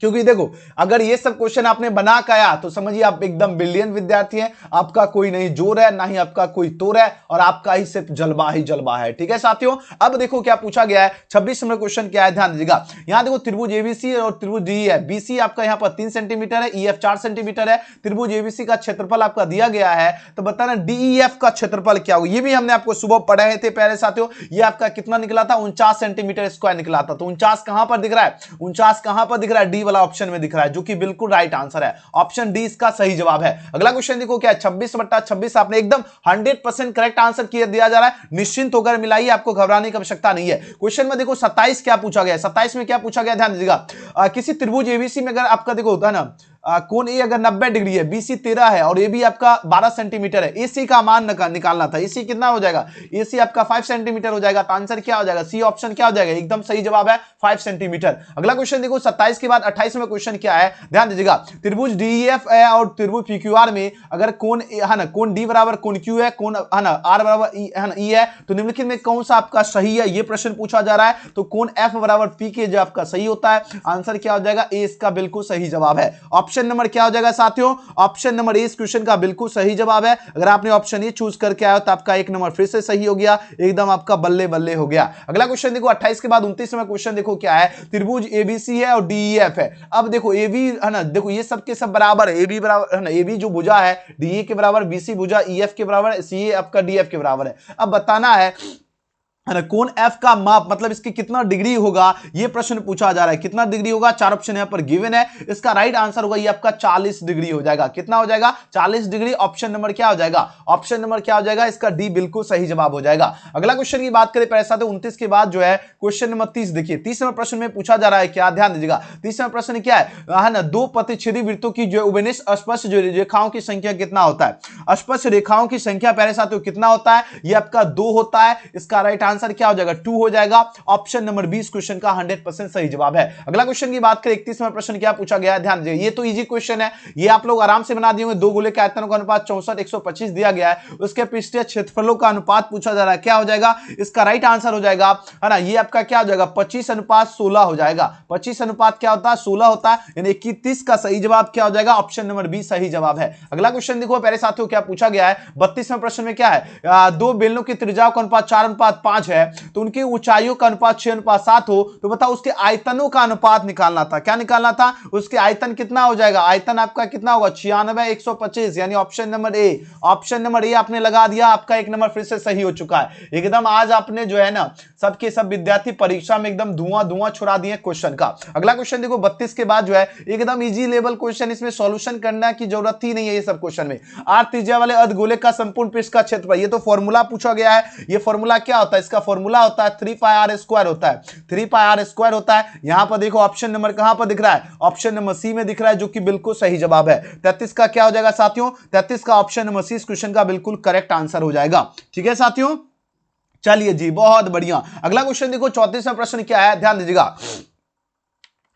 क्योंकि देखो अगर ये सब क्वेश्चन आपने बना के आया तो समझिए आप एकदम ब्रिलियंट विद्यार्थी हैं, आपका कोई नहीं जोर है ना ही आपका कोई तोड़ है, और आपका ही सिर्फ जलवा ही जलवा है, ठीक है साथियों। अब देखो क्या पूछा गया है, 26 नंबर क्वेश्चन क्या है, ध्यान दीजिएगा। यहां देखो त्रिभुज एबीसी और त्रिभुज डी है, बीसी आपका यहां पर 3 सेंटीमीटर है, ईएफ 4 सेंटीमीटर है। त्रिभुज एबीसी का क्षेत्रफल आपका दिया गया है, तो बताना डीईएफ का क्षेत्रफल क्या होगा। ये भी हमने आपको सुबह पढ़े थे प्यारे साथियों, ये आपका कितना निकला था, 49 सेंटीमीटर स्क्वायर निकला था। तो 49 कहां पर दिख रहा है, 49 कहां पर दिख रहा है, डी वाला ऑप्शन में दिख रहा है, जो कि बिल्कुल राइट आंसर है, ऑप्शन डी इसका सही जवाब है। अगला क्वेश्चन देखो क्या है, 26/26 आपने एकदम 100% करेक्ट आंसर किया दिया जा रहा है, निश्चिंत होकर मिलाइए, आपको घबराने की आवश्यकता नहीं है। क्वेश्चन में देखो 27 क्या पूछा गया है, 27 में क्या पूछा गया, ध्यान दीजिएगा। किसी त्रिभुज एबीसी में अगर आपका देखो है ना कोण ए अगर 90 डिग्री है, बीसी 13 है और ए बी आपका 12 सेंटीमीटर है, एसी का मान निकालना था। एसी कितना हो जाएगा, एसी आपका 5 सेंटीमीटर हो जाएगा। तो आंसर क्या हो जाएगा, सी ऑप्शन क्या हो जाएगा, एकदम सही जवाब है 5 सेंटीमीटर। अगला क्वेश्चन देखो 27 के बाद 28वां क्वेश्चन क्या है, ध्यान दीजिएगा। त्रिभुज डीईएफ है और त्रिभुज पीक्यूआर में अगर कोण है ना, कोण डी बराबर कोण क्यू है, कोण है ना आर बराबर ई है ना ई है, तो निम्नलिखित में कौन सा आपका सही है, ये प्रश्न पूछा जा रहा है। तो कोण एफ बराबर पी के जो आपका सही होता है, आंसर क्या हो जाएगा, ए इसका बिल्कुल सही जवाब है। ऑप्शन नंबर क्या हो जाएगा साथियों, ऑप्शन नंबर ए इस क्वेश्चन का बिल्कुल सही जवाब है। अगर आपने ऑप्शन ए चूज करके आया तो आपका एक नंबर फिर से सही हो गया, एकदम आपका बल्ले बल्ले हो गया। अगला क्वेश्चन देखो 28 के बाद 29वां क्वेश्चन देखो क्या है, त्रिभुज एबीसी है और डीईएफ है। अब देखो एबी है ना, देखो ये सब के सब बराबर है, एबी बराबर है ना, एबी जो भुजा है डीए के बराबर, बीसी भुजा ईएफ के बराबर, सीए आपका डीएफ के बराबर है। अब बताना है ना कोण एफ का माप मतलब इसकी कितना डिग्री होगा, ये प्रश्न पूछा जा रहा है। कितना डिग्री होगा, चार ऑप्शन यहां पर गिवन है, इसका राइट आंसर होगा ये आपका 40 डिग्री हो जाएगा। कितना हो जाएगा, 40 डिग्री। ऑप्शन नंबर क्या हो जाएगा, ऑप्शन नंबर क्या हो जाएगा, इसका डी बिल्कुल सही जवाब हो जाएगा। अगला क्वेश्चन की बात करें पैसा, तो 29 के बाद जो है क्वेश्चन नंबर 30 देखिए। 30वें प्रश्न में पूछा जा रहा है क्या, ध्यान दीजिएगा। 30वां प्रश्न क्या है ना, दो प्रतिच्छेदी वृत्तों की जो उभयनिष्ठ अस्पष्ट जो रेखाओं की संख्या कितना होता है, अस्पष्ट रेखाओं की संख्या पहले साथियों कितना होता है, ये आपका 2 होता है। इसका राइट आंसर क्या हो जाएगा, 2 हो जाएगा। ऑप्शन नंबर 20 क्वेश्चन का 100% सही जवाब है। अगला क्वेश्चन की बात करें 31वां प्रश्न क्या पूछा गया है, ध्यान दीजिए। ये तो इजी क्वेश्चन है, ये आप लोग आराम से बना दिए। दो गोले के आयतनों का अनुपात 64:125 दिया गया है, उसके पृष्ठीय क्षेत्रफलों का अनुपात पूछा जा रहा है, क्या हो जाएगा, इसका राइट आंसर हो जाएगा है ना, ये आपका क्या हो जाएगा 25:16 हो जाएगा। 25 अनुपात क्या होता है, 16 होता है, यानी 31 का सही जवाब क्या हो जाएगा, ऑप्शन नंबर 20 सही जवाब है। अगला क्वेश्चन देखो प्यारे साथियों क्या पूछा गया है 32वें प्रश्न में क्या है, दो बेलनों की त्रिज्याओं का अनुपात 4:5 है, तो उनकी ऊंचाइयों का अनुपात 6:7 हो, तो बताओ उसके आयतनों का अनुपात निकालना था। क्या निकालना था, उसके आयतन कितना हो जाएगा, आयतन आपका कितना होगा 96:125, यानी option number A. Option number A आपने लगा दिया, आपका एक नंबर फिर से सही हो चुका है। एकदम आज आपने जो है ना सबके सब विद्यार्थी परीक्षा में एकदम धुआं छुड़ा दिए क्वेश्चन का। अगला क्वेश्चन देखो 32 के बाद जो है एकदम इजी लेवल क्वेश्चन, इसमें सॉल्यूशन करने की जरूरत ही नहीं है। ये सब क्वेश्चन में आर त्रिज्या वाले अर्धगोले का संपूर्ण पृष्ठ का क्षेत्रफल, ये तो फॉर्मूला पूछा गया है। ये फॉर्मूला क्या होता है, इसका फॉर्मूला होता है 3πr² होता है, 3πr² होता है। यहां पर देखो ऑप्शन नंबर कहां पर दिख रहा है, ऑप्शन नंबर सी में दिख रहा है, जो कि बिल्कुल सही जवाब है। 33 का क्या हो जाएगा साथियों, 33 का ऑप्शन नंबर सी इस क्वेश्चन का बिल्कुल करेक्ट आंसर हो जाएगा। ठीक है साथियों, चलिए जी बहुत बढ़िया। अगला क्वेश्चन देखो 34वां प्रश्न क्या है, ध्यान दीजिएगा।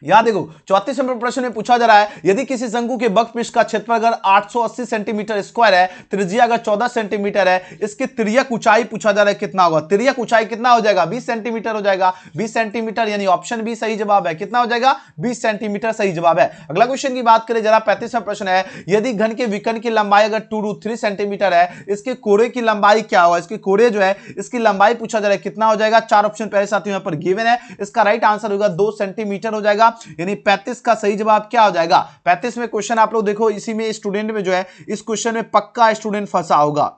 यहां देखो 34 नंबर प्रश्न में पूछा जा रहा है, यदि किसी शंकु के वक्र पृष्ठ का क्षेत्रफल अगर 880 सेंटीमीटर स्क्वायर है, त्रिज्या अगर 14 सेंटीमीटर है, इसकी तिर्यक ऊंचाई पूछा जा रहा है कितना होगा, तिर्यक ऊंचाई कितना हो जाएगा 20 सेंटीमीटर हो जाएगा। 20 सेंटीमीटर यानी ऑप्शन बी सही जवाब है। कितना हो जाएगा 20 सेंटीमीटर सही जवाब है। अगला क्वेश्चन की बात करें जरा 35वां प्रश्न है, यदि घन के विकर्ण की लंबाई अगर 2√3 सेंटीमीटर है, इसके कोरे की लंबाई क्या होगा, इसके कोरे जो है इसकी लंबाई पूछा जा रहा है कितना हो जाएगा। चार ऑप्शन पहले साथियों यहां पर गिवन है, इसका राइट आंसर होगा 2 सेंटीमीटर हो जाएगा, यानी 35 का सही जवाब क्या हो जाएगा। 35 में क्वेश्चन आप लोग देखो, इसी में स्टूडेंट में जो है इस क्वेश्चन में पक्का स्टूडेंट फंसा होगा,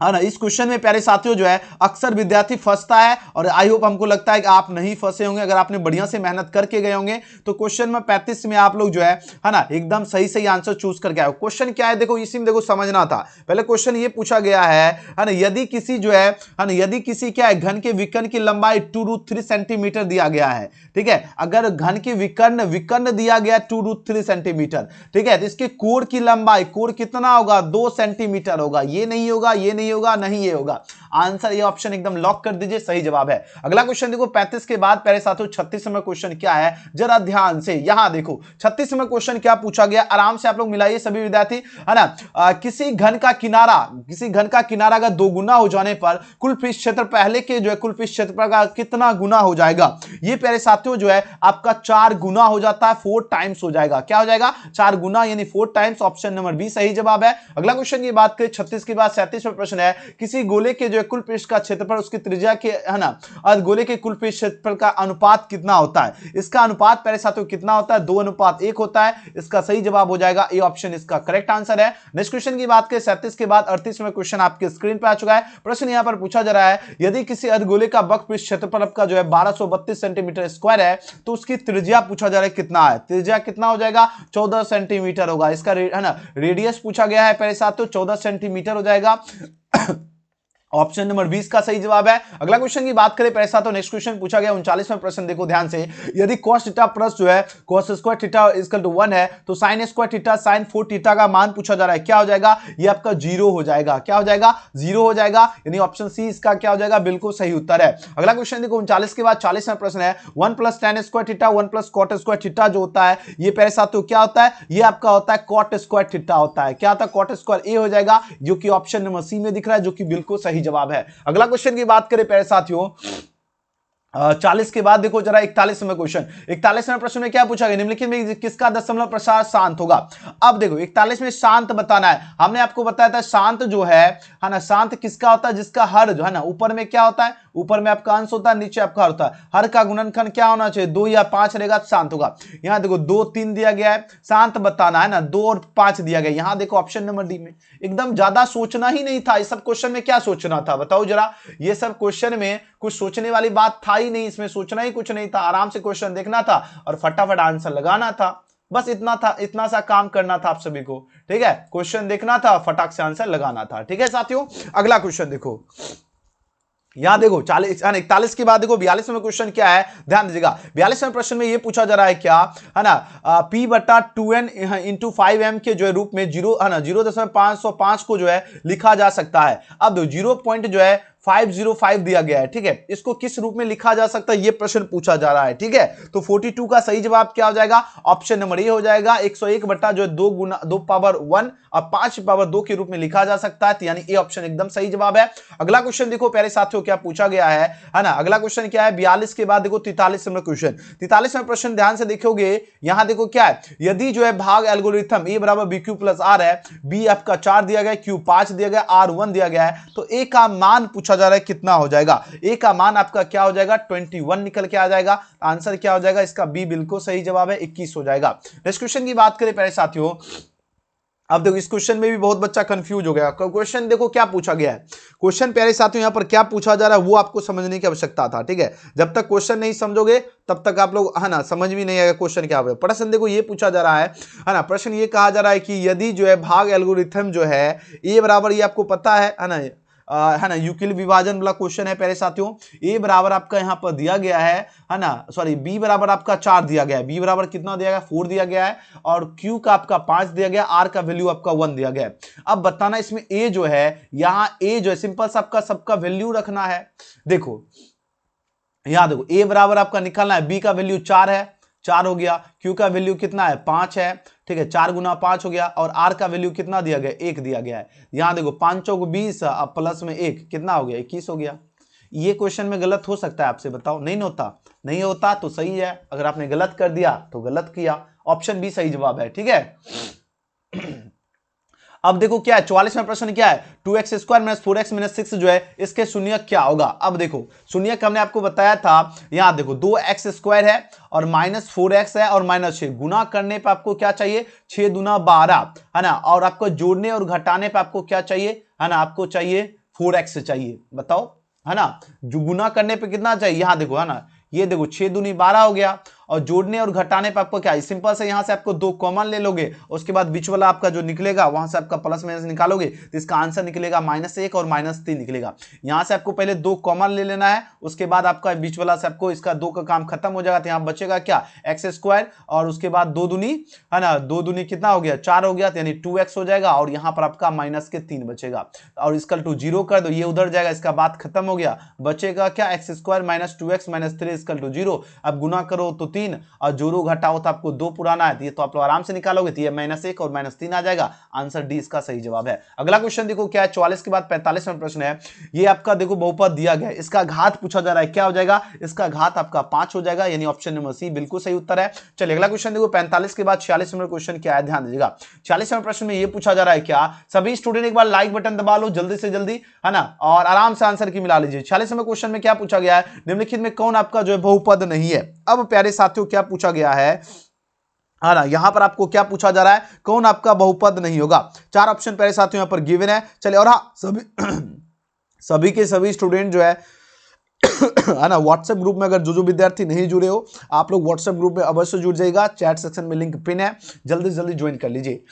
है ना। इस क्वेश्चन में प्यारे साथियों जो है अक्सर विद्यार्थी फंसता है, और आई होप हमको लगता है कि आप नहीं फंसे होंगे। अगर आपने बढ़िया से मेहनत करके गए होंगे तो क्वेश्चन में 35 में आप लोग जो है ना एकदम सही आंसर चूज करके आए। क्वेश्चन क्या है देखो, इसी में देखो समझना था। पहले क्वेश्चन ये पूछा गया है ना, यदि किसी जो है ना, यदि किसी क्या है घन के विकर्ण की लंबाई 2√3 सेंटीमीटर दिया गया है, ठीक है। अगर घन की विकर्ण दिया गया 2√3 सेंटीमीटर, ठीक है, तो इसके कोण की लंबाई, कोण कितना होगा 2 सेंटीमीटर होगा। ये नहीं होगा, ये नहीं होगा, नहीं ये होगा। आंसर ये ऑप्शन एकदम लॉक कर दीजिए, सही जवाब है। अगला क्वेश्चन देखो 35 के बाद प्यारे साथियों 36 नंबर क्वेश्चन क्या है, जरा ध्यान से यहां देखो। 36 नंबर क्वेश्चन क्या पूछा गया, आराम से आप लोग मिलाइए सभी विद्यार्थी, है ना। किसी घन का किनारा अगर 2 गुना हो जाने पर कुल पृष्ठ क्षेत्र पहले के जो है कुल पृष्ठ क्षेत्र का कितना गुना हो जाएगा। ये प्यारे साथियों जो है आपका 4 गुना हो जाता है, 4 टाइम्स हो जाएगा। क्या हो जाएगा 4 गुना, यानी 4 टाइम्स। ऑप्शन नंबर बी सही जवाब है। अगला क्वेश्चन की बात करें 36 के बाद 37वां प्रश्न है, किसी गोले के जो कुल पृष्ठ का क्षेत्रफल उसकी त्रिज्या के है ना अर्धगोले के कुल पृष्ठ क्षेत्रफल का अनुपात कितना होता है। इसका अनुपात प्यारे साथियों कितना होता है, 2:1 होता है। इसका सही जवाब हो जाएगा ए ऑप्शन, इसका करेक्ट आंसर है। नेक्स्ट क्वेश्चन की बात करें 37 के बाद 38वां क्वेश्चन आपके स्क्रीन पर आ चुका है। प्रश्न यहां पर पूछा जा रहा है, यदि किसी अर्धगोले का वक्र पृष्ठ क्षेत्रफल आपका जो है 1232 सेंटीमीटर स्क्वायर है, तो उसकी त्रिज्या पूछा जा रहा है कितना है। त्रिज्या कितना हो जाएगा 14 सेंटीमीटर होगा। इसका है ना रेडियस पूछा गया है प्यारे साथियों 14 सेंटीमीटर हो जाएगा। ऑप्शन नंबर 20 का सही जवाब है। अगला क्वेश्चन की बात करें पैसा, तो नेक्स्ट क्वेश्चन पूछा गया 39वां प्रश्न, देखो ध्यान से, यदि cos थीटा प्लस जो है cos square theta equal to 1 है, तो sin square theta sin 4 theta का मान पूछा जा रहा है, क्या हो जाएगा? ये आपका जीरो हो जाएगा। क्या हो जाएगा? जीरो हो जाएगा, यानी ऑप्शन सी इसका क्या हो जाएगा? बिल्कुल सही उत्तर है। अगला क्वेश्चन देखो 39 के बाद 40वां प्रश्न है, 1 plus tan square theta 1 plus cot square theta जो होता है, ये पहले साथियों क्या होता है? ये आपका होता है cot स्क्वायर थीटा होता है। क्या होता है? cot स्क्वायर, ए हो जाएगा, जो कि ऑप्शन नंबर सी में दिख रहा है, जो कि बिल्कुल सही जवाब है। अगला क्वेश्चन की बात करें प्यारे साथियों 40 के बाद देखो जरा 41वां क्वेश्चन। 41वें प्रश्न में क्या पूछा गया? निम्नलिखित में किसका दशमलव प्रसार शांत होगा? अब देखो 41 में शांत बताना है। हमने आपको बताया था शांत जो है ना, शांत किसका होता है? जिसका हर जो है ना, ऊपर में क्या होता है? ऊपर में आपका अंश होता है, नीचे आपका हर होता है। हर का गुणनखंड क्या होना चाहिए? 2 या 5 रहेगा तो शांत होगा। यहां देखो 2 3 दिया गया है, शांत बताना है ना, 2 और 5 दिया गया। यहां देखो ऑप्शन नंबर डी में एकदम ज्यादा सोचना ही नहीं था। इस सब क्वेश्चन में क्या सोचना था बताओ जरा? ये सब क्वेश्चन में कुछ सोचने वाली बात था ही नहीं, इसमें सोचना ही कुछ नहीं था। आराम से क्वेश्चन देखना था और फटाफट आंसर लगाना था, बस इतना था, इतना सा काम करना था आप सभी को। ठीक है, क्वेश्चन देखना था, फटाक से आंसर लगाना था। ठीक है साथियों, अगला क्वेश्चन देखो, यहां देखो 41 के बाद देखो 42वां क्वेश्चन क्या है, ध्यान दीजिएगा। 42वें प्रश्न में ये पूछा जा रहा है क्या है ना, P बटा 2n इंटू 5m के जो है रूप में 0 है ना 0.505 को जो है लिखा जा सकता है। अब देखो 0 पॉइंट जो है 505 दिया गया है। ठीक है, इसको किस रूप में लिखा जा सकता है, ये प्रश्न पूछा जा रहा है। ठीक है, तो 42 का सही जवाब क्या हो जाएगा? ऑप्शन नंबर ए हो जाएगा। 101 बटा जो है 2 गुना 2 पावर 1 और 5 पावर 2 के रूप में लिखा जा सकता है, तो यानी ए ऑप्शन एकदम सही जवाब है। अगला क्वेश्चन देखो प्यारे साथियों क्या पूछा गया है ना। अगला क्वेश्चन क्या है 42 के बाद देखो 43वां क्वेश्चन। 43वां प्रश्न ध्यान से देखोगे, यहां देखो क्या है, यदि जो है भाग एल्गोरिथम ए बराबर बी क्यू प्लस आर है, बी आपका 4 दिया गया, क्यू 5 दिया गया, आर 1 दिया गया है, तो ए का मान पूछा जा रहा है कितना हो जाएगा? ए का मान आपका क्या हो जाएगा? 21 निकल के आ जाएगा। आंसर क्या हो जाएगा इसका? बी बिल्कुल सही जवाब है, 21 हो जाएगा। नेक्स्ट क्वेश्चन की बात करें प्यारे साथियों, अब देखो इस क्वेश्चन में भी बहुत बच्चा कंफ्यूज हो गया। क्वेश्चन देखो क्या पूछा गया है, क्वेश्चन प्यारे साथियों यहां पर क्या पूछा जा रहा है वो आपको समझने की आवश्यकता था। ठीक है, जब तक क्वेश्चन नहीं समझोगे तब तक आप लोग है ना समझ भी नहीं आएगा क्वेश्चन क्या है। प्रश्न देखो ये पूछा जा रहा है ना, प्रश्न ये कहा जा रहा है कि यदि जो है भाग एल्गोरिथम जो है ए बराबर, ये आपको पता है ना, है ना यूक्लिड विभाजन वाला क्वेश्चन है प्यारे साथियों। ए बराबर आपका यहां पर दिया गया है ना, सॉरी बी बराबर आपका 4 दिया गया है, बी बराबर कितना दिया गया? 4 दिया गया है, और क्यू का आपका 5 दिया गया, आर का वैल्यू आपका 1 दिया गया है। अब बताना इसमें ए जो है, यहां ए जो है सिंपल सा आपका सबका वैल्यू रखना है। देखो यहां देखो ए बराबर आपका निकालना है, बी का वैल्यू 4 है, 4 हो गया, क्यू का वैल्यू कितना है? 5 है। ठीक है, 4 गुना 5 हो गया, और आर का वैल्यू कितना दिया गया? 1 दिया गया है। यहां देखो 5 चौक 20, अब प्लस में 1 कितना हो गया? 21 हो गया। ये क्वेश्चन में गलत हो सकता है आपसे बताओ? नहीं होता, नहीं होता तो सही है। अगर आपने गलत कर दिया तो गलत किया, ऑप्शन बी सही जवाब है। ठीक है, अब देखो क्या है 44वां प्रश्न क्या है, 2x square minus 4x minus 6 जो है इसके शून्यक क्या होगा? अब देखो शून्यक हमने आपको बताया था, यहां देखो 2x स्क्वायर है और माइनस 4x है और माइनस 6, गुना करने पे आपको क्या चाहिए? 6 दूना 12 है ना, और आपको जोड़ने और घटाने पे आपको क्या चाहिए है ना? आपको चाहिए 4x चाहिए, बताओ है ना। जो गुना करने पे कितना चाहिए? यहां देखो है ना, ये देखो 6 दूनी 12 हो गया, और जोड़ने और घटाने पर आपको क्या है? सिंपल से यहां से आपको 2 कॉमन ले लोगे, उसके बाद बीच वाला आपका जो निकलेगा वहां से आपका प्लस माइनस निकालोगे, तो इसका आंसर निकलेगा -1 और -3 निकलेगा। यहां से आपको पहले 2 कॉमन ले लेना है, उसके बाद आपका बीच वाला से आपको इसका 2 का काम खत्म हो जाएगा, तो यहां बचेगा क्या? x स्क्वायर, और उसके बाद 2 दूनी है ना, 2 दूनी कितना हो गया? 4 हो गया, यानी 2x हो जाएगा, और यहां पर आपका -3 बचेगा, और इसका 0 कर दो, ये उधर जाएगा, इसका बात खत्म हो गया। बचेगा क्या? x square minus 2x minus 3 इसका 0। अब गुना करो तो 3, और जोड़ो घटाओ तो आपको 2 पुराना है, तो आप लोग आराम से निकालोगे, तो ये -1 और -3 आ जाएगा। आंसर डी इसका सही जवाब है। अगला क्वेश्चन देखो क्या है, 44 के बाद 45वां प्रश्न है। ये आपका देखो बहुपद दिया गया है, इसका घात पूछा जा रहा है, क्या हो जाएगा? इसका घात आपका 5 हो जाएगा, यानी ऑप्शन नंबर सी बिल्कुल सही उत्तर है। चलिए अगला क्वेश्चन देखो 45 के बाद 46 नंबर क्वेश्चन क्या है, ध्यान दीजिएगा। 46वें प्रश्न में ये पूछा जा रहा है क्या, सभी स्टूडेंट एक बार लाइक बटन दबा लो जल्दी से जल्दी है ना, और आराम से आंसर की मिला लीजिए। 46वें क्वेश्चन में क्या पूछा गया है, निम्नलिखित में कौन आपका जो है बहुपद नहीं है? अब प्यारे साथियों क्या पूछा गया है ना, यहां पर आपको क्या पूछा जा रहा है, कौन आपका बहुपद नहीं होगा? 4 ऑप्शन प्यारे साथियों यहां पर गिवन है। चलिए, और हाँ सभी सभी के सभी स्टूडेंट जो है ना व्हाट्सएप ग्रुप में अगर जो विद्यार्थी नहीं जुड़े हो, आप लोग व्हाट्सएप ग्रुप में अवश्य जुड़ जाइएगा, चैट सेक्शन में लिंक पिन है, जल्दी से जल्दी ज्वाइन कर लीजिए।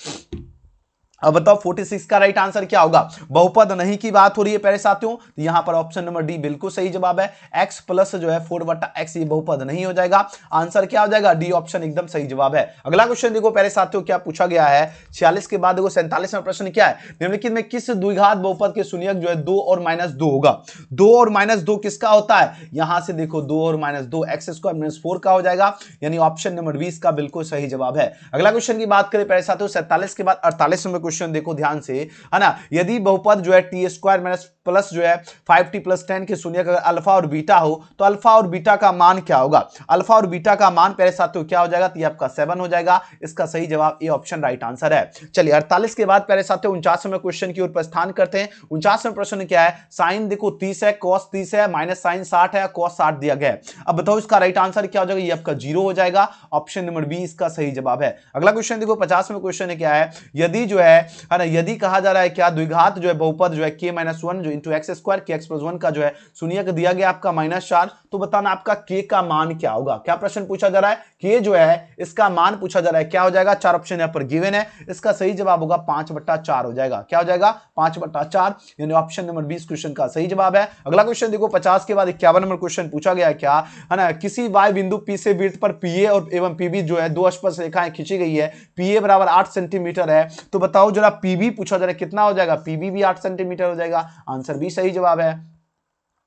अब बताओ 46 का राइट आंसर क्या होगा। बहुपद नहीं की बात हो रही है प्यारे साथियों, तो यहां पर ऑप्शन नंबर डी बिल्कुल सही जवाब है। x प्लस जो है 4/x ये बहुपद नहीं हो जाएगा, आंसर क्या हो जाएगा, डी ऑप्शन एकदम सही जवाब है। अगला क्वेश्चन देखो प्यारे साथियों क्या पूछा गया है 46 के बाद देखो 47वां प्रश्न क्या है, निम्नलिखित में किस द्विघात बहुपद के शून्यक जो है 2 और -2 होगा। 2 और -2 किसका होता है, यहां से देखो 2 और -2 x² - 4 का हो जाएगा, यानी ऑप्शन नंबर 20 का बिल्कुल सही जवाब है। अगला क्वेश्चन की बात करें प्यारे साथियों 47 के बाद 48 नंबर क्वेश्चन देखो ध्यान से, है ना। यदि बहुपद जो है t² प्लस जो है 5t + 10 के शून्यक अगर अल्फा और बीटा हो तो अल्फा और बीटा का मान क्या होगा। अल्फा और बीटा का मान प्यारे साथियों क्या हो जाएगा, तो ये आपका 7 हो जाएगा। इसका सही जवाब ए ऑप्शन राइट आंसर है। चलिए 48 के बाद प्यारे साथियों 49वें क्वेश्चन की ओर प्रस्थान करते हैं। 49वें प्रश्न क्या है, साइन देखो 30 है, cos 30 है, माइनस साइन 60 है, cos 60 दिया गया है। अब बताओ इसका राइट आंसर क्या हो जाएगा, ये आपका 0 हो जाएगा। ऑप्शन नंबर बी इसका सही जवाब है। अगला क्वेश्चन देखो 50वें क्वेश्चन है क्या है, यदि जो है ना, यदि कहा जा रहा है क्या द्विघात जो है बहुपद जो है k - 1 जो इंटू x² k x + 1 का जो है शून्यक दिया गया आपका -4, तो बताना आपका k का मान क्या होगा। क्या प्रश्न पूछा जा रहा है, k जो है इसका मान पूछा जा रहा है, क्या हो जाएगा, 4 ऑप्शन यहां पर गिवन है, इसका सही जवाब होगा 5/4 हो जाएगा। क्या हो जाएगा 5/4, यानी ऑप्शन नंबर 20 क्वेश्चन का सही जवाब है। अगला क्वेश्चन देखो 50 के बाद 51 नंबर क्वेश्चन पूछा गया है क्या, है ना, किसी y बिंदु P से वृत्त पर PA और एवं PB जो है दो स्पर्श रेखाएं खींची गई है, PA बराबर 8 सेंटीमीटर है, तो बताओ जरा PB पूछा जा रहा है कितना हो जाएगा, PB भी 8 सेंटीमीटर हो जाएगा, आंसर भी सही जवाब है।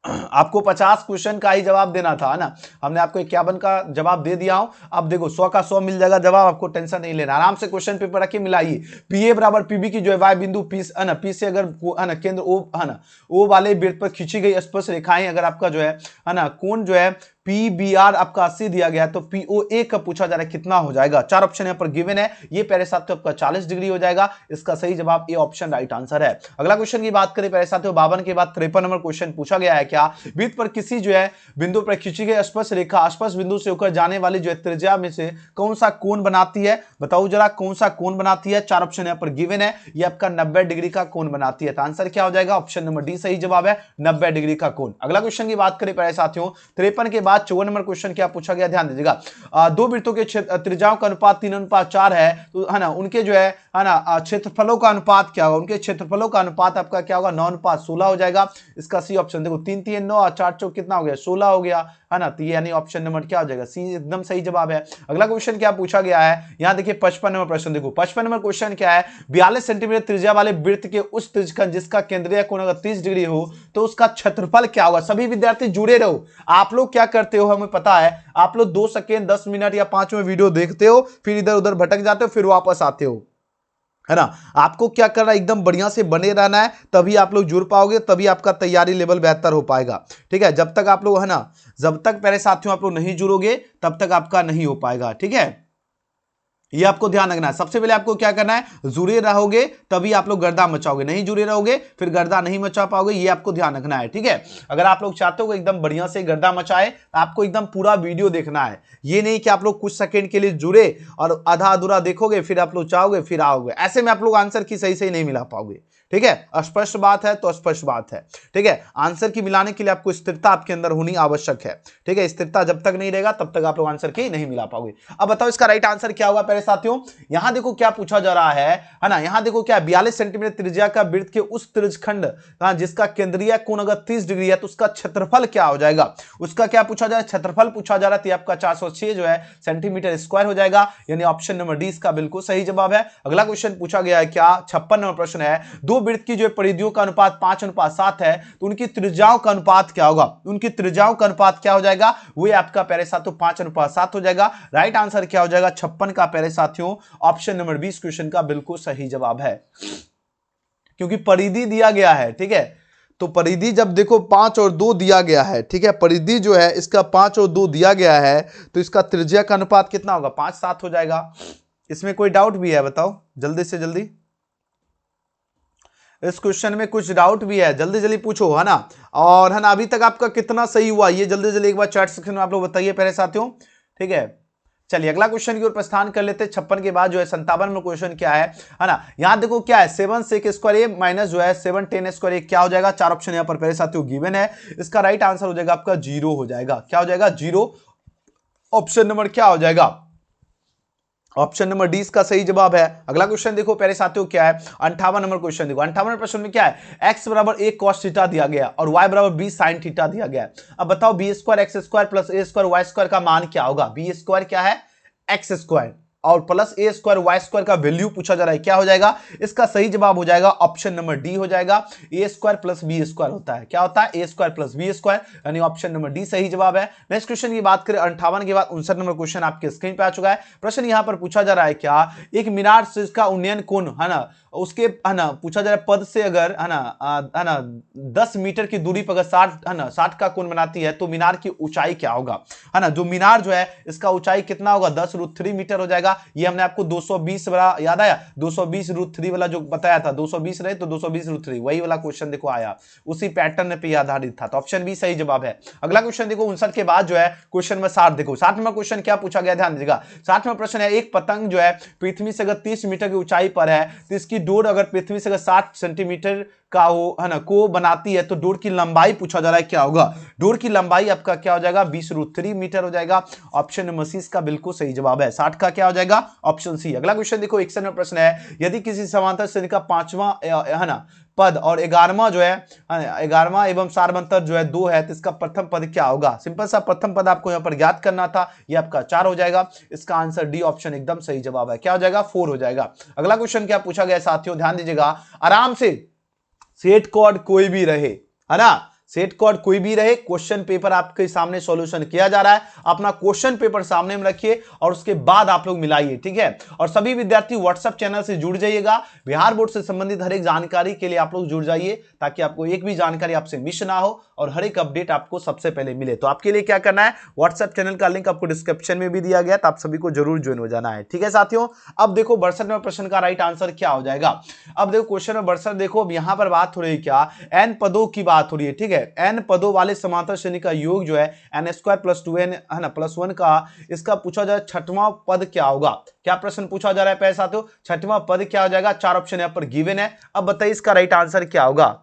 आपको 50 क्वेश्चन का ही जवाब देना था ना, हमने आपको 51 का जवाब दे दिया हूं। अब देखो 100 का 100 मिल जाएगा जवाब, आपको टेंशन नहीं लेना, आराम से क्वेश्चन पेपर रखिए मिलाइए। पीए बराबर पीबी की जो है वाई बिंदु पी है ना, पी से अगर है ना केंद्र ओ है ना, ओ वाले वृत्त पर खींची गई स्पर्श रेखाएं अगर आपका जो है ना कोण जो है PBR आपका 80 दिया गया है, तो POA का पूछा जा रहा है कितना हो जाएगा। 4 ऑप्शन यहां पर गिवन है, ये प्यारे साथियों आपका 40 डिग्री हो जाएगा। इसका सही जवाब ए ऑप्शन राइट आंसर है। अगला क्वेश्चन की बात करें प्यारे साथियों 52 के बाद 53 नंबर क्वेश्चन पूछा गया है क्या, वृत्त पर किसी जो है बिंदु पर खींची गई स्पर्श रेखा स्पर्श बिंदु से होकर जाने वाली जो है त्रिज्या में से कौन सा कोण बनाती है, बताओ जरा कौन सा कोण बनाती है। 4 ऑप्शन यहां पर गिवन है, ये आपका 90 डिग्री का कोण बनाती है, तो आंसर क्या हो जाएगा, ऑप्शन नंबर डी सही जवाब है, 90 डिग्री का कोण। अगला क्वेश्चन की बात करें प्यारे साथियों 53 के बाद 54 नंबर क्वेश्चन क्या पूछा गया, ध्यान दीजिएगा। दो वृत्तों के त्रिज्याओं का अनुपात 3:4 है, तो है ना उनके जो है ना क्षेत्रफलों का अनुपात क्या होगा, उनके क्षेत्रफलों का अनुपात आपका क्या होगा 9:16 हो जाएगा। इसका सी ऑप्शन देखो 3 3 9 और 4 4 कितना हो गया 16 हो गया, है ना, तो यानी ऑप्शन नंबर क्या हो जाएगा सी एकदम सही जवाब है। अगला क्वेश्चन क्या पूछा गया है, यहां देखिए 55 नंबर प्रश्न देखो 55 नंबर क्वेश्चन क्या है, 42 सेंटीमीटर त्रिज्या वाले वृत्त के उस त्रिज्यखंड जिसका केंद्रीय कोण अगर 30 डिग्री हो तो उसका क्षेत्रफल क्या होगा। सभी विद्यार्थी जुड़े रहो, आप लोग क्या करते हो हमें पता है, आप लोग 2 सेकेंड 10 मिनट या 5 में वीडियो देखते हो, फिर इधर उधर भटक जाते हो, फिर वापस आते हो, है ना। आपको क्या करना है, एकदम बढ़िया से बने रहना है, तभी आप लोग जुड़ पाओगे, तभी आपका तैयारी लेवल बेहतर हो पाएगा। ठीक है, जब तक आप लोग है ना, जब तक मेरे साथियों आप लोग नहीं जुड़ोगे तब तक आपका नहीं हो पाएगा। ठीक है, ये आपको ध्यान रखना है। सबसे पहले आपको क्या करना है, जुड़े रहोगे तभी आप लोग गर्दा मचाओगे, नहीं जुड़े रहोगे फिर गर्दा नहीं मचा पाओगे, ये आपको ध्यान रखना है। ठीक है, अगर आप लोग चाहते हो एकदम बढ़िया से गर्दा मचाए तो आपको एकदम पूरा वीडियो देखना है, ये नहीं कि आप लोग कुछ सेकंड के लिए जुड़े और आधा अधूरा देखोगे फिर आप लोग चाहोगे फिर आओगे, ऐसे में आप लोग आंसर की सही सही नहीं मिला पाओगे। ठीक है, स्पष्ट बात है तो स्पष्ट बात है। ठीक है, आंसर की मिलाने के लिए आपको स्थिरता आपके अंदर होनी आवश्यक है। ठीक है, स्थिरता जब तक नहीं रहेगा तब तक आप लोग आंसर की नहीं मिला पाओगे। अब बताओ इसका राइट आंसर क्या होगा प्यारे साथियों, यहां देखो क्या पूछा जा रहा है ना, यहां देखो क्या 42 सेंटीमीटर त्रिज्या का वृत्त के उस त्रिज्यखंड जिसका केंद्रीय कोण अगर 30 डिग्री है तो उसका क्षेत्रफल क्या हो जाएगा। उसका क्या पूछा जा रहा है, क्षेत्रफल पूछा जा रहा है, तो आपका 406 जो है सेंटीमीटर स्क्वायर हो जाएगा, यानी ऑप्शन नंबर डी इसका बिल्कुल सही जवाब है। अगला क्वेश्चन पूछा गया है क्या, 56 नंबर प्रश्न है, दो वृत्त की जो परिधियों का अनुपात 5:7 है, तो उनकी त्रिज्याओं का अनुपात क्या होगा, उनकी त्रिज्याओं का अनुपात क्या हो जाएगा, वो आपका प्यारे साथियों 5:7 हो जाएगा। राइट आंसर क्या हो जाएगा 56 का प्यारे साथियों, ऑप्शन नंबर 20 क्वेश्चन का बिल्कुल सही जवाब है, क्योंकि परिधि दिया गया है। ठीक है, तो परिधि जब देखो 5 और 2 दिया गया है, ठीक है, परिधि जो है इसका 5 और 2 दिया गया है, तो इसका त्रिज्या का अनुपात कितना होगा 5:7 हो जाएगा। इसमें कोई डाउट भी है, बताओ जल्दी से जल्दी, इस क्वेश्चन में कुछ डाउट भी है, जल्दी जल्दी पूछो, है ना। और है ना अभी तक आपका कितना सही हुआ ये जल्दी जल्दी एक बार चैट सेक्शन में आप लोग बताइए प्यारे साथियों। ठीक है, चलिए अगला क्वेश्चन की ओर प्रस्थान कर लेते हैं। 56 के बाद जो है 57 में क्वेश्चन क्या है ना, यहां देखो क्या है 7 sec स्क्वायर ए माइनस जो है 7 tan स्क्वायर ए क्या हो जाएगा। 4 ऑप्शन यहां पर प्यारे साथियों गिवन है, इसका राइट आंसर हो जाएगा आपका 0 हो जाएगा। क्या हो जाएगा 0, ऑप्शन नंबर क्या हो जाएगा, ऑप्शन नंबर डी इसका सही जवाब है। अगला क्वेश्चन देखो प्यारे साथियों क्या है, 58 नंबर क्वेश्चन देखो। 58 प्रश्न में क्या है, x बराबर a cos थीटा दिया गया और y बराबर b sin थीटा दिया गया है। अब बताओ B square X square plus A square Y square का मान क्या होगा। बी स्क्वायर क्या है, एक्स स्क्वायर और प्लस ए स्क्वायर वाई स्क्वायर का वैल्यू पूछा जा रहा है, क्या हो जाएगा। इसका सही जवाब हो जाएगा ऑप्शन नंबर डी हो जाएगा। ए स्क्वायर प्लस बी स्क्वायर होता है, क्या होता है, ए स्क्वायर प्लस बी स्क्वायर, यानी ऑप्शन नंबर डी सही जवाब है। नेक्स्ट क्वेश्चन की बात करें 58 के बाद 59 नंबर क्वेश्चन आपके स्क्रीन पे आ चुका है। प्रश्न यहां पर पूछा जा रहा है क्या, एक मीनार से इसका उन्नयन कोण है ना, उसके है ना पूछा जा रहा है पद से अगर है ना 10 मीटर की दूरी पर अगर 60 है ना 60 का कोण बनाती है तो मीनार की ऊंचाई क्या होगा, है ना। जो मीनार जो है इसका ऊंचाई कितना होगा, 10√3 मीटर हो जाएगा। ये हमने आपको 220 वाला याद आया, 220√3 वाला जो बताया था, 220 रहे तो 220√3 वही वाला क्वेश्चन देखो आया, उसी पैटर्न पे आधारित था, तो ऑप्शन बी सही जवाब है। अगला क्वेश्चन देखो 59 के बाद जो है क्वेश्चन नंबर 60 देखो। 60 नंबर क्वेश्चन क्या पूछा गया, ध्यान दीजिएगा। 60 नंबर प्रश्न है, एक पतंग जो है पृथ्वी से अगर 30 मीटर की ऊंचाई पर है तो इसकी डोर अगर पृथ्वी से अगर 60 सेंटीमीटर का हो है ना को बनाती है तो डोर की लंबाई पूछा जा रहा है, क्या होगा। डोर की लंबाई आपका क्या हो जाएगा, 20√3 मीटर हो जाएगा। ऑप्शन नंबर सी इसका बिल्कुल सही जवाब है। 60 का क्या हो जाएगा, ऑप्शन सी। अगला क्वेश्चन देखो 61 नंबर प्रश्न है, यदि किसी समांतर श्रेणी का 5वां है ना पद और 11वां जो है 11वां एवं सारवंतर जो है 2 है तो इसका प्रथम पद क्या होगा। सिंपल सा प्रथम पद आपको यहां पर ज्ञात करना था, ये आपका 4 हो जाएगा। इसका आंसर डी ऑप्शन एकदम सही जवाब है, क्या हो जाएगा, 4 हो जाएगा। अगला क्वेश्चन क्या पूछा गया साथियों, ध्यान दीजिएगा आराम से। सेट कोड कोई भी रहे, है ना, सेट कोड कोई भी रहे, क्वेश्चन पेपर आपके सामने सॉल्यूशन किया जा रहा है, अपना क्वेश्चन पेपर सामने में रखिए और उसके बाद आप लोग मिलाइए, ठीक है। और सभी विद्यार्थी व्हाट्सएप चैनल से जुड़ जाइएगा, बिहार बोर्ड से संबंधित हर एक जानकारी के लिए आप लोग जुड़ जाइए ताकि आपको एक भी जानकारी आपसे मिस ना हो और हर एक अपडेट आपको सबसे पहले मिले। तो आपके लिए क्या करना है, व्हाट्सएप चैनल का लिंक आपको डिस्क्रिप्शन में भी दिया गया, तो आप सभी को जरूर ज्वाइन हो जाना है, ठीक है साथियों। अब देखो 62 नंबर प्रश्न का राइट आंसर क्या हो जाएगा। अब देखो क्वेश्चन नंबर 62 देखो, अब यहां पर बात हो रही है क्या, एन पदों की बात हो रही है, ठीक है। एन पदों वाले समांतर श्रेणी का योग जो है एन स्क्वायर प्लस 2n है ना प्लस 1 का, इसका पूछा जाए छठवां पद क्या होगा। क्या प्रश्न पूछा जा रहा है पैसा, तो छठवां पद क्या हो जाएगा। 4 ऑप्शन यहां पर गिवन है, अब बताइए इसका राइट आंसर क्या होगा।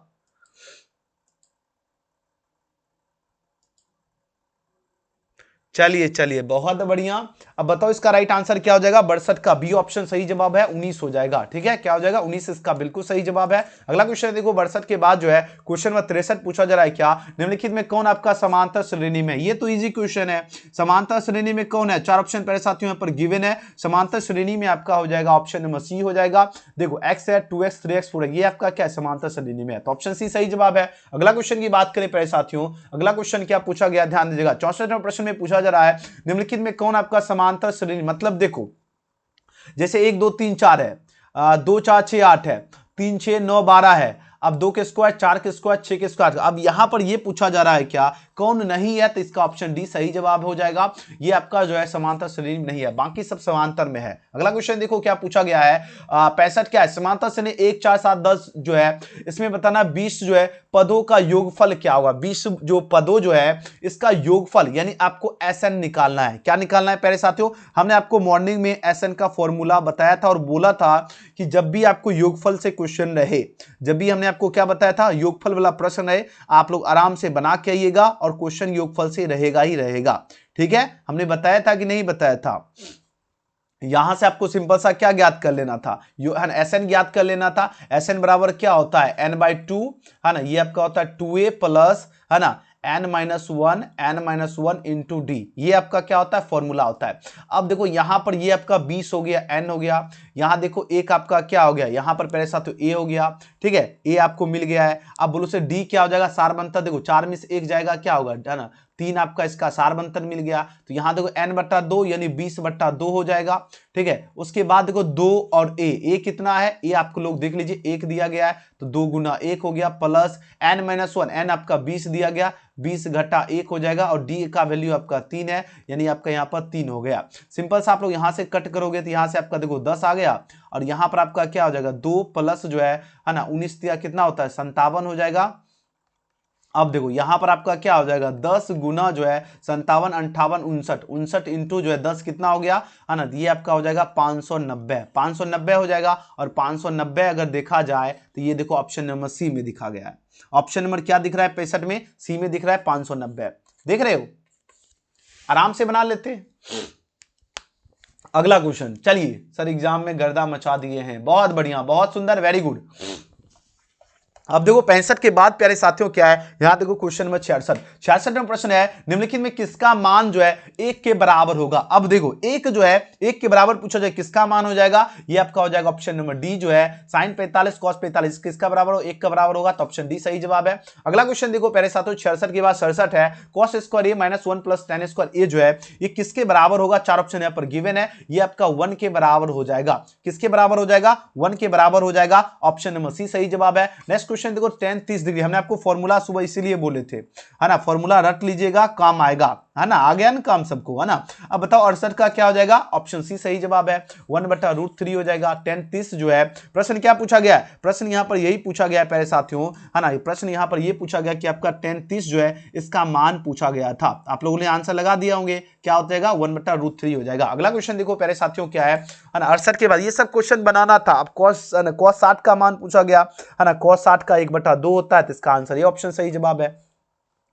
चलिए चलिए बहुत बढ़िया। अब बताओ इसका राइट आंसर क्या हो जाएगा। 62 का बी ऑप्शन सही जवाब है, 19 हो जाएगा, ठीक है। क्या हो जाएगा 19, इसका बिल्कुल सही जवाब है। अगला क्वेश्चन देखो 62 के बाद जो है क्वेश्चन नंबर 63 पूछा जा रहा है क्या, निम्नलिखित में कौन आपका समांतर श्रेणी में, ये तो इजी क्वेश्चन है। समांतर श्रेणी में कौन है, 4 ऑप्शन पहले साथियों यहाँ पर गिवन है। समांतर श्रेणी में आपका हो जाएगा ऑप्शन नंबर सी हो जाएगा। देखो x है 2x 3x 4 ये आपका क्या है समांतर श्रेणी में है, तो ऑप्शन सी सही जवाब है। अगला क्वेश्चन की बात करें पहले साथियों, अगला क्वेश्चन क्या पूछा गया, ध्यान दीजिएगा। 64 नंबर प्रश्न में पूछा जा रहा है निम्नलिखित में कौन आपका समांतर श्रेणी, मतलब देखो जैसे 1 2 3 4 है, 2 4 6 8 है, 3 6 9 12 है, अब 2 के स्क्वायर 4 के स्क्वायर 6 के स्क्वायर। अब यहां पर ये पूछा जा रहा है क्या कौन नहीं है, तो इसका ऑप्शन डी सही जवाब हो जाएगा। ये आपका जो है समांतर श्रेणी में नहीं है, बाकी सब समांतर में है। अगला क्वेश्चन देखो क्या पूछा गया है 65 क्या है, समांतर श्रेणी 1 4 7 10 जो है इसमें बताना 20 जो है पदों का योगफल क्या होगा। 20 जो पदों जो है इसका योगफल यानी आपको एसएन निकालना है। क्या निकालना है प्यारे साथियों, हमने आपको मॉर्निंग में एसएन का फॉर्मूला बताया था और बोला था कि जब भी आपको योगफल से क्वेश्चन रहे, जब भी हमने आपको क्या बताया था योगफल वाला प्रश्न है, आप लोग आराम से बना के आइएगा और क्वेश्चन योगफल से रहेगा ही रहेगा, ठीक है। हमने बताया था कि नहीं बताया था। यहां से आपको सिंपल सा क्या ज्ञात कर लेना था, एसएन ज्ञात कर लेना था। एसएन बराबर क्या होता है n/2 है ना, ये आपका होता है 2a प्लस है ना n-1 इंटू डी, ये आपका क्या होता है फॉर्मूला होता है। अब देखो यहां पर ये आपका 20 हो गया, n हो गया, यहां देखो एक आपका क्या हो गया, यहां पर पहले साथ a हो गया, ठीक है, a आपको मिल गया है। अब बोलो से d क्या हो जाएगा, सारबंतर देखो 4 में से 1 जाएगा क्या होगा है ना 3 आपका इसका सारबंतर मिल गया, तो यहां देखो n/2 यानी 20/2 हो जाएगा, ठीक है। उसके बाद देखो 2 और a कितना है, a आपको लोग देख लीजिए 1 दिया गया है तो 2 गुना 1 हो गया, प्लस n-1 n आपका 20 दिया गया, 20 घटा 1 हो जाएगा और d का वैल्यू आपका 3 है यानी आपका यहाँ पर 3 हो गया। सिंपल सा आप लोग यहां से कट करोगे तो यहां से आपका देखो 10 आ गया और यहां पर आपका क्या हो जाएगा 2 प्लस जो है ना 19 दिया कितना होता है 57 हो जाएगा। अब देखो यहां पर आपका क्या हो जाएगा 10 गुना जो है 57 58 59 इंटू जो है 10 कितना हो गया है ना, ये आपका हो जाएगा 590 हो जाएगा। और 590 अगर देखा जाए तो ये देखो ऑप्शन नंबर सी में दिखा गया है। ऑप्शन नंबर क्या दिख रहा है 65 में, सी में दिख रहा है 590, देख रहे हो, आराम से बना लेते हैं। अगला क्वेश्चन, चलिए सर एग्जाम में गर्दा मचा दिए हैं, बहुत बढ़िया, बहुत सुंदर, वेरी गुड। अब देखो 65 के बाद प्यारे साथियों क्या है, यहां देखो क्वेश्चन नंबर 66 में प्रश्न है, निम्नलिखित में किसका मान जो है 1 के बराबर होगा। अब देखो एक जो है 1 के बराबर पूछा जाए, किसका मान हो जाएगा, ये आपका हो जाएगा ऑप्शन नंबर डी जो है sin 45 cos 45 किसका बराबर हो, 1 का बराबर होगा, तो ऑप्शन डी सही जवाब है। अगला क्वेश्चन देखो प्यारे साथियों 66 के बाद 67 है, cos स्क्वायर ए माइनस 1 प्लस tan स्क्वायर ए जो है ये किसके बराबर होगा, 4 ऑप्शन यहां पर गिवन है, ये आपका 1 के बराबर हो जाएगा। किसके बराबर हो जाएगा, 1 के बराबर हो जाएगा, ऑप्शन नंबर सी सही जवाब है। नेक्स्ट क्वेश्चन देखो tan 30 डिग्री, हमने आपको फॉर्मूला सुबह इसीलिए बोले थे, है ना, फॉर्मूला रट लीजिएगा, काम आएगा, है ना, आ गया ना काम सबको, है ना। अब बताओ 68 का क्या हो जाएगा, ऑप्शन सी सही जवाब है, 1/√3 हो जाएगा। tan 30 जो है प्रश्न क्या पूछा गया है, प्रश्न यहां पर यही पूछा गया है प्यारे साथियों, है ना, प्रश्न यहां पर यह पूछा गया कि आपका tan 30 जो है इसका मान पूछा गया था, आप लोगों ने आंसर लगा दिया होंगे, क्या हो जाएगा 1/√3 हो जाएगा। अगला क्वेश्चन देखो प्यारे साथियों क्या है ना, 68 के बाद ये सब क्वेश्चन बनाना था। अब cos 60 का मान पूछा गया, है ना, cos 60 का 1/2 होता है, तो इसका आंसर ये ऑप्शन सही जवाब है।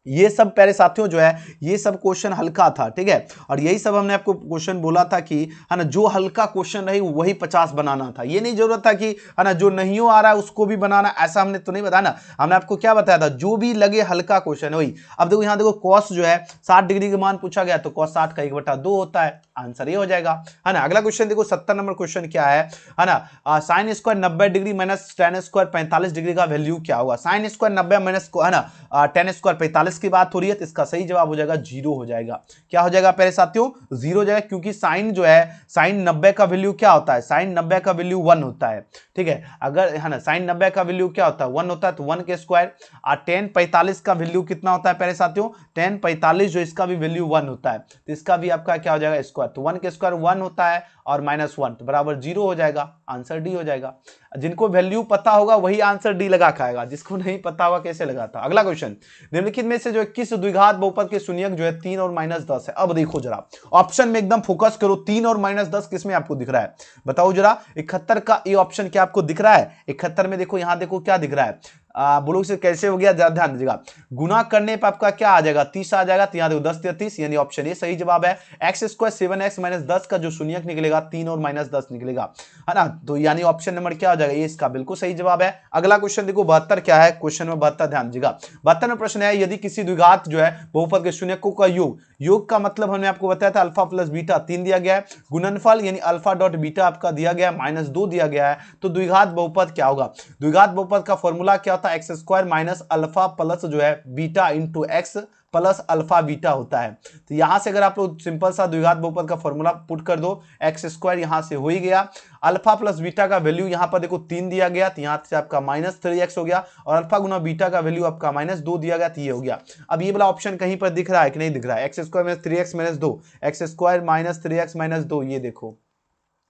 ये सब प्यारे साथियों जो है ये सब क्वेश्चन हल्का था, ठीक है, और यही सब हमने आपको क्वेश्चन बोला था कि, है ना, जो हल्का क्वेश्चन रही वही 50 बनाना था, ये नहीं जरूरत था कि, है ना, जो नहीं आ रहा है उसको भी बनाना, ऐसा हमने तो नहीं बताया ना, हमने आपको क्या बताया था, जो भी लगे हल्का क्वेश्चन वही। अब देखो यहां देखो cos जो है 60 डिग्री का मान पूछा गया, तो cos 60 का 1/2 होता है, आंसर ये हो जाएगा, है ना। अगला क्वेश्चन देखो 70 नंबर क्वेश्चन क्या है ना, sin square 90 degree minus tan square 45 degree का वैल्यू क्या होगा। sin स्क्वायर 90 माइनस, है ना, tan स्क्वायर 45 की बात हो रही है, तो इसका सही जवाब हो जाएगा 0 हो जाएगा। क्या हो जाएगा प्यारे साथियों, 0 हो जाएगा, क्योंकि साइन जो है, साइन 90 का वैल्यू क्या होता है, साइन 90 का वैल्यू 1 होता है, ठीक है, अगर, है ना, साइन 90 का वैल्यू क्या होता है 1 होता है, तो 1 के स्क्वायर, और tan 45 का वैल्यू कितना होता है प्यारे साथियों, tan 45 जो इसका भी वैल्यू 1 होता है, तो इसका भी आपका क्या हो जाएगा स्क्वायर, तो 1 के स्क्वायर 1 होता है और -1 तो बराबर 0 हो जाएगा, आंसर डी हो जाएगा। जिनको वैल्यू पता होगा वही आंसर डी लगा खाएगा, जिसको नहीं पता होगा कैसे लगाता। अगला क्वेश्चन, निम्नलिखित में से जो किस द्विघात बहुपद के शून्यक जो है 3 और -10 है। अब देखो जरा ऑप्शन में एकदम फोकस करो, 3 और -10 किसमें आपको दिख रहा है, बताओ जरा। 71 का ये ऑप्शन क्या आपको दिख रहा है, 71 में देखो, यहां देखो क्या दिख रहा है, बोलो से कैसे हो गया, ध्यान दीजिएगा, गुना करने पर आपका क्या आ जाएगा 30 आ जाएगा, तो यहां देखो 10 30, यानी ऑप्शन ए सही जवाब है। x स्क्वायर 7x माइनस 10 का जो शून्यक निकलेगा 3 और -10 निकलेगा, है ना, तो यानी ऑप्शन नंबर क्या हो जाएगा, ये इसका बिल्कुल सही जवाब है। अगला क्वेश्चन देखो 72 क्या है, क्वेश्चन में 72 ध्यान दीजिएगा, 72 में प्रश्न है, यदि किसी द्विघात जो है बहुपद के शून्यकों का योग, योग का मतलब हमने आपको बताया था अल्फा प्लस बीटा 3 दिया गया है, गुणनफल यानी अल्फा डॉट बीटा आपका दिया गया है -2 दिया गया है, तो द्विघात बहुपद क्या होगा। द्विघात बहुपद का फॉर्मूला क्या होता है, X square minus alpha plus जो है beta into x plus alpha beta होता है। तो यहां से अगर आप लोग सिंपल सा द्विघात बहुपद का फॉर्मूला पुट कर दो, एक्स स्क्वायर यहां से हो ही गया, अल्फा प्लस बीटा का वैल्यू यहां पर देखो 3 दिया गया, तो यहां से आपका -3x हो गया, और अल्फा गुना बीटा का वैल्यू आपका -2 दिया गया, तो ये हो गया। अब ये वाला ऑप्शन कहीं पर दिख रहा है कि नहीं दिख रहा है, X square minus 3x minus 2, x square minus 3x minus 2, ये देखो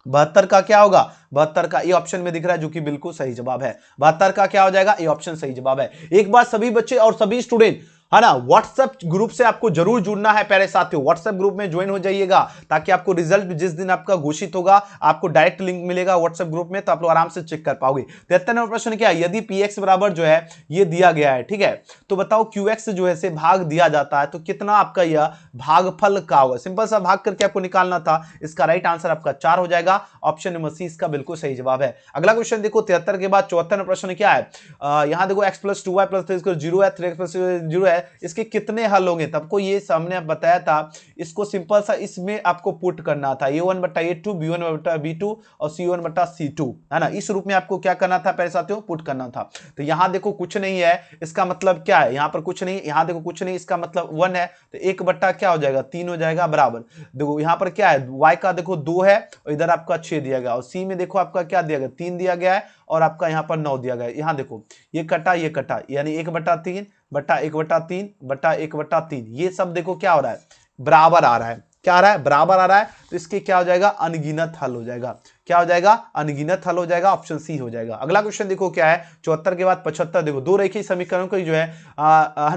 72 का क्या होगा, 72 का ये ऑप्शन में दिख रहा है, जो कि बिल्कुल सही जवाब है। 72 का क्या हो जाएगा, ये ऑप्शन सही जवाब है। एक बार सभी बच्चे और सभी स्टूडेंट, है ना, व्हाट्सएप ग्रुप से आपको जरूर जुड़ना है प्यारे साथियों, व्हाट्सएप ग्रुप में ज्वाइन हो जाइएगा, ताकि आपको रिजल्ट जिस दिन आपका घोषित होगा आपको डायरेक्ट लिंक मिलेगा व्हाट्सएप ग्रुप में, तो आप लोग आराम से चेक कर पाओगे। 73 नंबर प्रश्न क्या है, यदि px बराबर जो है ये दिया गया है, ठीक है, तो बताओ qx जो है से भाग दिया जाता है, तो कितना आपका यह भागफल का होगा। सिंपल सा भाग करके आपको निकालना था, इसका राइट आंसर आपका 4 हो जाएगा, ऑप्शन नंबर सी इसका बिल्कुल सही जवाब है। अगला क्वेश्चन देखो 73 के बाद 74 नंबर प्रश्न क्या है, यहां देखो x + 2y + 3 0 है, 3x + 0 है, इसके कितने हल होंगे, तब को ये सामने बताया था, इसको सिंपल सा इसमें आपको पुट करना था, a1/a2 b1/b2 और c1/c2, है ना, इस रूप में आपको क्या करना था प्यारे साथियों, पुट करना था। तो यहां देखो कुछ नहीं है, इसका मतलब क्या है, यहां पर कुछ नहीं, यहां देखो कुछ नहीं, इसका मतलब 1 है, तो 1 क्या हो जाएगा 3 हो जाएगा, बराबर। देखो यहां पर क्या है, y का देखो 2 है और इधर आपका 6 दिया गया, और c में देखो आपका क्या दिया गया 3 दिया गया है, और आपका यहां पर 9 दिया गया है। यहां देखो ये कटा यानी 1/3 बटा 1/3 बटा 1/3, ये सब देखो क्या हो रहा है, बराबर आ रहा है, क्या आ रहा है, बराबर आ रहा है, तो इसके क्या हो जाएगा, अनगिनत हल हो जाएगा। क्या हो जाएगा, अनगिनत हल हो जाएगा, ऑप्शन सी हो जाएगा। अगला क्वेश्चन देखो क्या है, 74 के बाद 75 देखो, दो रेखीय समीकरणों की जो है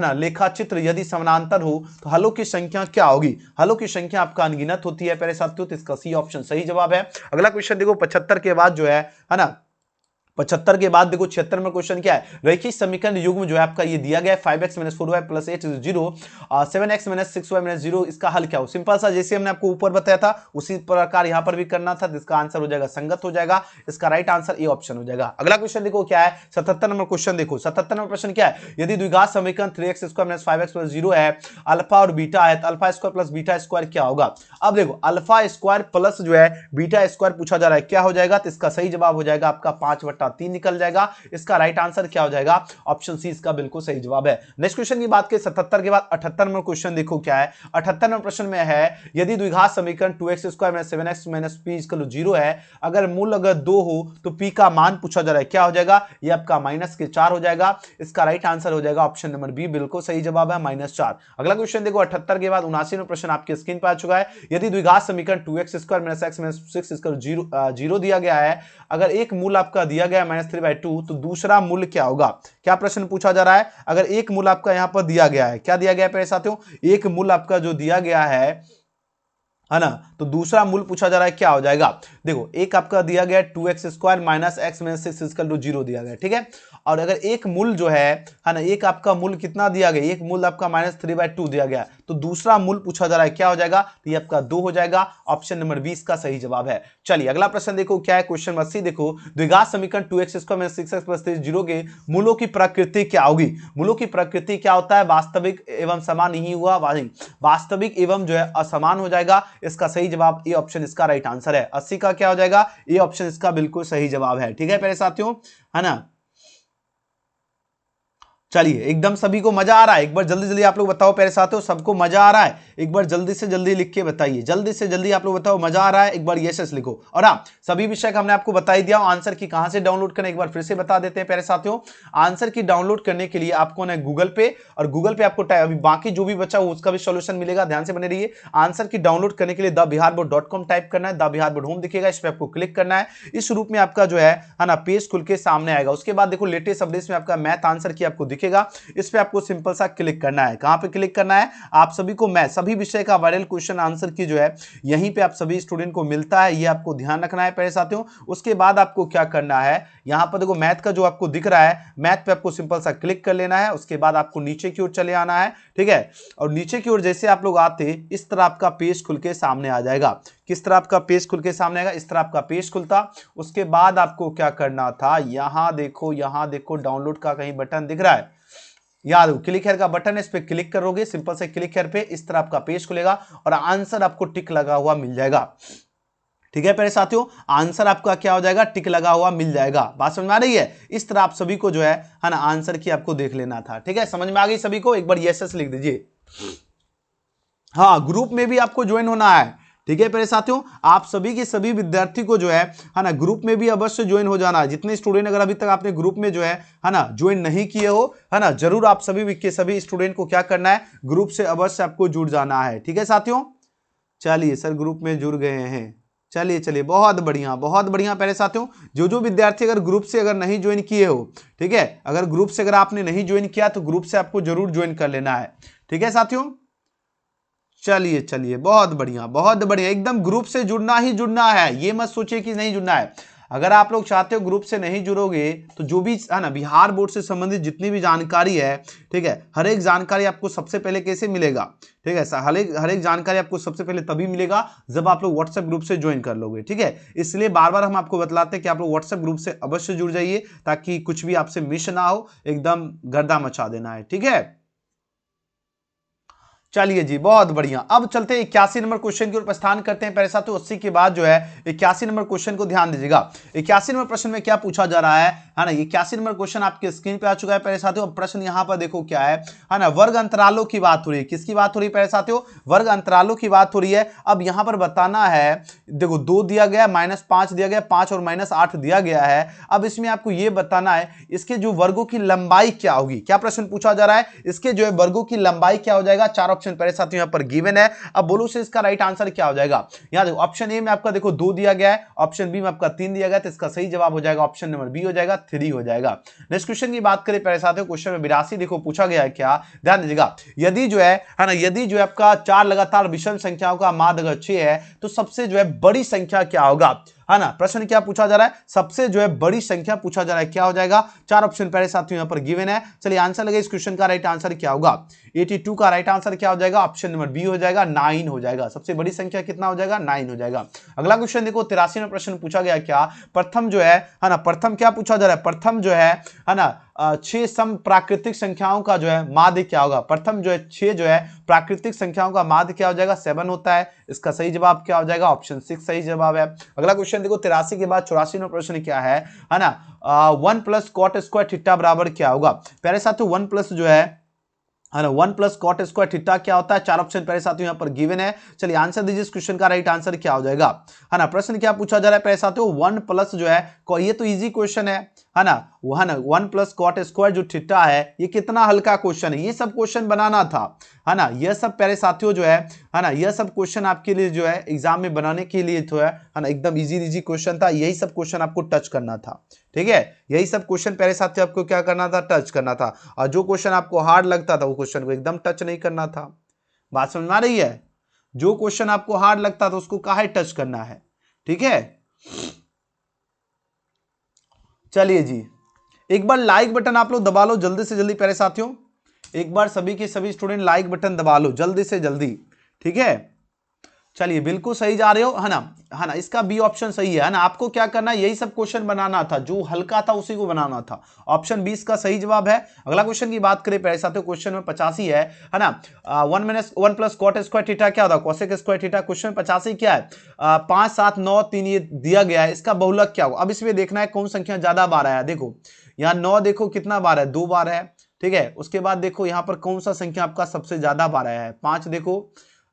ना लेखा चित्र यदि समानांतर हो तो हलों की संख्या क्या होगी, हलों की संख्या आपका अनगिनत होती है प्यारे साथियों, तो इसका सी ऑप्शन सही जवाब है। अगला क्वेश्चन देखो 75 के बाद जो है ना 75 के बाद देखो 76 नंबर क्वेश्चन क्या है, रैखिक समीकरण युग्म जो है आपका ये दिया गया है 5x - 4y + 8 = 0, 7x - 6y - 0, इसका हल क्या हो। सिंपल सा, जैसे हमने आपको ऊपर बताया था उसी प्रकार यहां पर भी करना था, जिसका आंसर हो जाएगा संगत हो जाएगा, इसका राइट आंसर ए ऑप्शन हो जाएगा। अगला क्वेश्चन देखो क्या है, 77 नंबर क्वेश्चन देखो। 77 नंबर प्रश्न क्या है, यदि द्विघात समीकरण 3x² - 5x + 0 है, अल्फा और बीटा है, तो alpha square plus beta square क्या होगा। अब देखो अल्फा स्क्वायर प्लस जो है बीटा स्क्वायर पूछा जा रहा है, क्या हो जाएगा, तो इसका सही जवाब हो जाएगा आपका 5/3 निकल जाएगा। इसका राइट आंसर क्या हो जाएगा, ऑप्शन सी इसका बिल्कुल सही जवाब है। नेक्स्ट क्वेश्चन की बात करें 77 के बाद 78 नंबर क्वेश्चन देखो क्या है। 78 नंबर प्रश्न में है, यदि द्विघात समीकरण 2x² - 7x - p = 0 है, अगर मूल अगर 2 हो तो p का मान पूछा जा रहा है, क्या हो जाएगा, ये आपका -4 हो जाएगा। इसका राइट आंसर हो जाएगा ऑप्शन नंबर बी, बिल्कुल सही जवाब है -4। अगला क्वेश्चन देखो 78 के बाद 79 नंबर प्रश्न आपके स्क्रीन पर आ चुका है। यदि द्विघात समीकरण 2x² - x - 6 = 0 दिया गया है, अगर एक मूल आपका दिया गया है -3/2, तो दूसरा मूल क्या होगा। क्या प्रश्न पूछा जा रहा है, अगर एक मूल आपका यहां पर दिया गया है, क्या दिया गया है मेरे साथियों, एक मूल आपका जो दिया गया है ना, तो दूसरा मूल पूछा जा रहा है, क्या हो जाएगा। देखो एक आपका दिया गया 2x² - x - 6 = 0 दिया गया, ठीक है। और अगर एक मूल जो है ना, एक आपका मूल कितना दिया गया, एक मूल आपका -3/2 दिया गया, तो दूसरा मूल पूछा जा रहा है, क्या हो जाएगा, तो ये आपका 2 हो जाएगा। ऑप्शन नंबर 20 का सही जवाब है। चलिए अगला प्रश्न देखो क्या है, क्वेश्चन 80 देखो, द्विघात समीकरण 2x² - 6x + 3 0 के मूलों की प्रकृति क्या होगी। मूलों की प्रकृति क्या होता है, वास्तविक एवं समान नहीं हुआ, वास्तविक एवं जो है असमान हो जाएगा। इसका सही जवाब ए ऑप्शन इसका राइट आंसर है। 80 का क्या हो जाएगा, ए ऑप्शन इसका बिल्कुल सही जवाब है, ठीक है मेरे साथियों, है ना। चलिए एकदम सभी को मजा आ रहा है, एक बार जल्दी जल्दी आप लोग बताओ मेरे साथियों, सबको मजा आ रहा है, एक बार जल्दी से जल्दी लिख के बताइए, जल्दी से जल्दी आप लोग बताओ मजा आ रहा है, एक बार यस लिखो। और हाँ, सभी विषय का हमने आपको बता ही दिया, आंसर की कहां से डाउनलोड करें एक बार फिर से बता देते हैं मेरे साथियों। आंसर की डाउनलोड करने के लिए आपको ना गूगल पे, और गूगल पे आपको अभी बाकी जो भी बचा हो उसका भी सोल्यूशन मिलेगा, ध्यान से बने रहिए। आंसर की डाउनलोड करने के लिए thebiharboard.com टाइप करना है, thebiharboard होम दिखेगा, इस पर आपको क्लिक करना है। इस रूप में आपका जो है ना पेज खुल के सामने आएगा। उसके बाद देखो लेटेस्ट अपडेट्स में आपका मैथ आंसर की आपको दिखेगा, इस पे आपको सिंपल सा क्लिक करना है। कहां पे क्लिक करना है, आप सभी को मैथ सभी विषय का वायरल क्वेश्चन आंसर की जो है यहीं पे आप सभी स्टूडेंट को मिलता है, ये आपको ध्यान रखना है प्यारे साथियों। उसके बाद आपको क्या करना है, यहां पर देखो मैथ का जो आपको दिख रहा है, मैथ पे आपको सिंपल सा क्लिक कर लेना है। उसके बाद आपको नीचे की ओर चले आना है, ठीक है। और नीचे की ओर जैसे आप लोग आते, इस तरह आपका पेज खुल के सामने आ जाएगा। किस तरह आपका पेज खुल के सामने आएगा, इस तरह आपका पेज खुलता। उसके बाद आपको क्या करना था, यहां देखो डाउनलोड का कहीं बटन दिख रहा है, याद हो क्लिक हेयर का बटन है, इस पे क्लिक करोगे, सिंपल से क्लिक हेयर पे इस तरह आपका पेज खुलेगा और आंसर आपको टिक लगा हुआ मिल जाएगा, ठीक है प्यारे साथियों। आंसर आपका क्या हो जाएगा, टिक लगा हुआ मिल जाएगा। बात समझ में आ रही है, इस तरह आप सभी को जो है ना आंसर की आपको देख लेना था, ठीक है। समझ में आ गई सभी को, एक बार यस लिख दीजिए। हाँ, ग्रुप में भी आपको ज्वाइन होना है, ठीक है प्यारे साथियों। आप सभी के सभी विद्यार्थी को जो है ना ग्रुप में भी अवश्य ज्वाइन हो जाना है। जितने स्टूडेंट अगर अभी तक आपने ग्रुप में जो है ना ज्वाइन नहीं किए हो, है ना, जरूर आप सभी के सभी स्टूडेंट को क्या करना है, ग्रुप से अवश्य आपको जुड़ जाना है, ठीक है साथियों। चलिए सर ग्रुप में जुड़ गए हैं, चलिए बहुत बढ़िया प्यारे साथियों। जो विद्यार्थी अगर ग्रुप से अगर नहीं ज्वाइन किए हो, ठीक है, अगर ग्रुप से अगर आपने नहीं ज्वाइन किया तो ग्रुप से आपको जरूर ज्वाइन कर लेना है, ठीक है साथियों। चलिए बहुत बढ़िया, एकदम ग्रुप से जुड़ना ही जुड़ना है, ये मत सोचिए कि नहीं जुड़ना है। अगर आप लोग चाहते हो ग्रुप से नहीं जुड़ोगे तो जो भी है ना बिहार बोर्ड से संबंधित जितनी भी जानकारी है, ठीक है, हर एक जानकारी आपको सबसे पहले कैसे मिलेगा, ठीक है, हर एक जानकारी आपको सबसे पहले तभी मिलेगा जब आप लोग व्हाट्सएप ग्रुप से ज्वाइन कर लोगे, ठीक है। इसलिए बार बार हम आपको बतलाते हैं कि आप लोग व्हाट्सएप ग्रुप से अवश्य जुड़ जाइए, ताकि कुछ भी आपसे मिस ना हो, एकदम गर्दा मचा देना है, ठीक है। चलिए जी बहुत बढ़िया। अब चलते हैं 81 नंबर क्वेश्चन की ओर प्रस्थान करते हैं पहले साथियों। 80 के बाद जो है 81 नंबर क्वेश्चन को ध्यान दीजिएगा। 81 नंबर प्रश्न में क्या पूछा जा रहा है ना, 81 नंबर क्वेश्चन आपके स्क्रीन पे आ चुका है पहले साथियों। प्रश्न यहां पर देखो क्या है ना, वर्ग अंतरालों की बात हो रही है। किसकी बात हो रही है पहले साथियों, वर्ग अंतरालों की बात हो रही है। अब यहां पर बताना है, देखो 2 दिया गया, -5 दिया गया, 5 और -8 दिया गया है। अब इसमें आपको यह बताना है इसके जो वर्गों की लंबाई क्या होगी। क्या प्रश्न पूछा जा रहा है, इसके जो है वर्गों की लंबाई क्या हो जाएगा। 4 ऑप्शन पहले साथियों यहां पर गिवन है। अब बोलो से इसका राइट आंसर क्या हो जाएगा। यहां देखो ऑप्शन ए में आपका देखो 2 दिया गया है, ऑप्शन बी में आपका 3 दिया गया, तो इसका सही जवाब हो जाएगा ऑप्शन नंबर बी हो जाएगा, 3 हो जाएगा। नेक्स्ट क्वेश्चन की बात करें पहले साथियों, क्वेश्चन में 82 देखो पूछा गया है क्या, ध्यान दीजिएगा। यदि जो है ना, यदि जो है आपका 4 लगातार विषम संख्याओं का माध्य अगर 6 है तो सबसे जो है बड़ी संख्या क्या होगा। है ना। प्रश्न क्या पूछा जा रहा है, सबसे जो है बड़ी संख्या पूछा जा रहा है, क्या हो जाएगा, 4 ऑप्शन प्यारे साथियों यहां पर गिवन है। चलिए आंसर लगे इस क्वेश्चन का राइट आंसर क्या होगा, 82 का राइट आंसर क्या हो जाएगा, ऑप्शन नंबर बी हो जाएगा, 9 हो जाएगा। सबसे बड़ी संख्या कितना हो जाएगा, 9 हो जाएगा। अगला क्वेश्चन देखो 83 में प्रश्न पूछा गया क्या, प्रथम जो है ना, प्रथम क्या पूछा जा रहा है, प्रथम जो है ना 6 सम प्राकृतिक संख्याओं का जो है माध्य क्या होगा। प्रथम जो है 6 जो है प्राकृतिक संख्याओं का माध्य क्या हो जाएगा, 7 होता है। इसका सही जवाब क्या हो जाएगा, ऑप्शन 6 सही जवाब है। अगला क्वेश्चन देखो 83 के बाद 84 में प्रश्न क्या है ना, 1 प्लस कॉट स्क्वायर थीटा बराबर क्या होगा। प्यारे साथियों 1 प्लस जो है ना 1 प्लस कॉट स्क्वायर थीटा क्या होता है, 4 ऑप्शन प्यारे साथियों यहां पर गिवन है। चलिए आंसर दीजिए इस क्वेश्चन का राइट आंसर क्या हो जाएगा, है ना। प्रश्न क्या पूछा जा रहा है प्यारे साथियों, 1 प्लस जो है, ये तो इजी क्वेश्चन है ना, 1 प्लस कॉट स्क्वायर जो थीटा है, ये कितना हल्का क्वेश्चन है, ये सब क्वेश्चन बनाना था, है ना। यह सब प्यारे साथियों जो है ना, यह सब क्वेश्चन आपके लिए जो है एग्जाम में बनाने के लिए जो है ना, एकदम इजी क्वेश्चन था। यही सब क्वेश्चन आपको टच करना था, ठीक है। यही सब क्वेश्चन प्यारे साथियों आपको क्या करना था, टच करना था। और जो क्वेश्चन आपको हार्ड लगता था वो क्वेश्चन को एकदम टच नहीं करना था। बात समझ में आ रही है, जो क्वेश्चन आपको हार्ड लगता था उसको काहे टच करना है, ठीक है। चलिए जी, एक बार लाइक बटन आप लोग दबा लो जल्दी से जल्दी प्यारे साथियों, एक बार सभी के सभी स्टूडेंट लाइक बटन दबा लो जल्दी से जल्दी, ठीक है। चलिए बिल्कुल सही जा रहे हो, है ना, इसका बी ऑप्शन सही है ना। आपको क्या करना है, यही सब क्वेश्चन बनाना था, जो हल्का था उसी को बनाना था। ऑप्शन 20 का सही जवाब है। अगला क्वेश्चन की बात करें प्यारे साथियों, क्वेश्चन में 85 है ना। 1 प्लस कॉट स्क्वायर थीटा क्या होता है, कोसेक स्क्वायर थीटा। क्वेश्चन 85 क्या है, 5 7 9 3 ये दिया गया है, इसका बहुलक क्या होगा। अब इसमें देखना है कौन संख्या ज्यादा बार आया। देखो यहाँ 9 देखो कितना बार है, 2 बार है, ठीक है। उसके बाद देखो यहाँ पर कौन सा संख्या आपका सबसे ज्यादा बार आया है, 5 देखो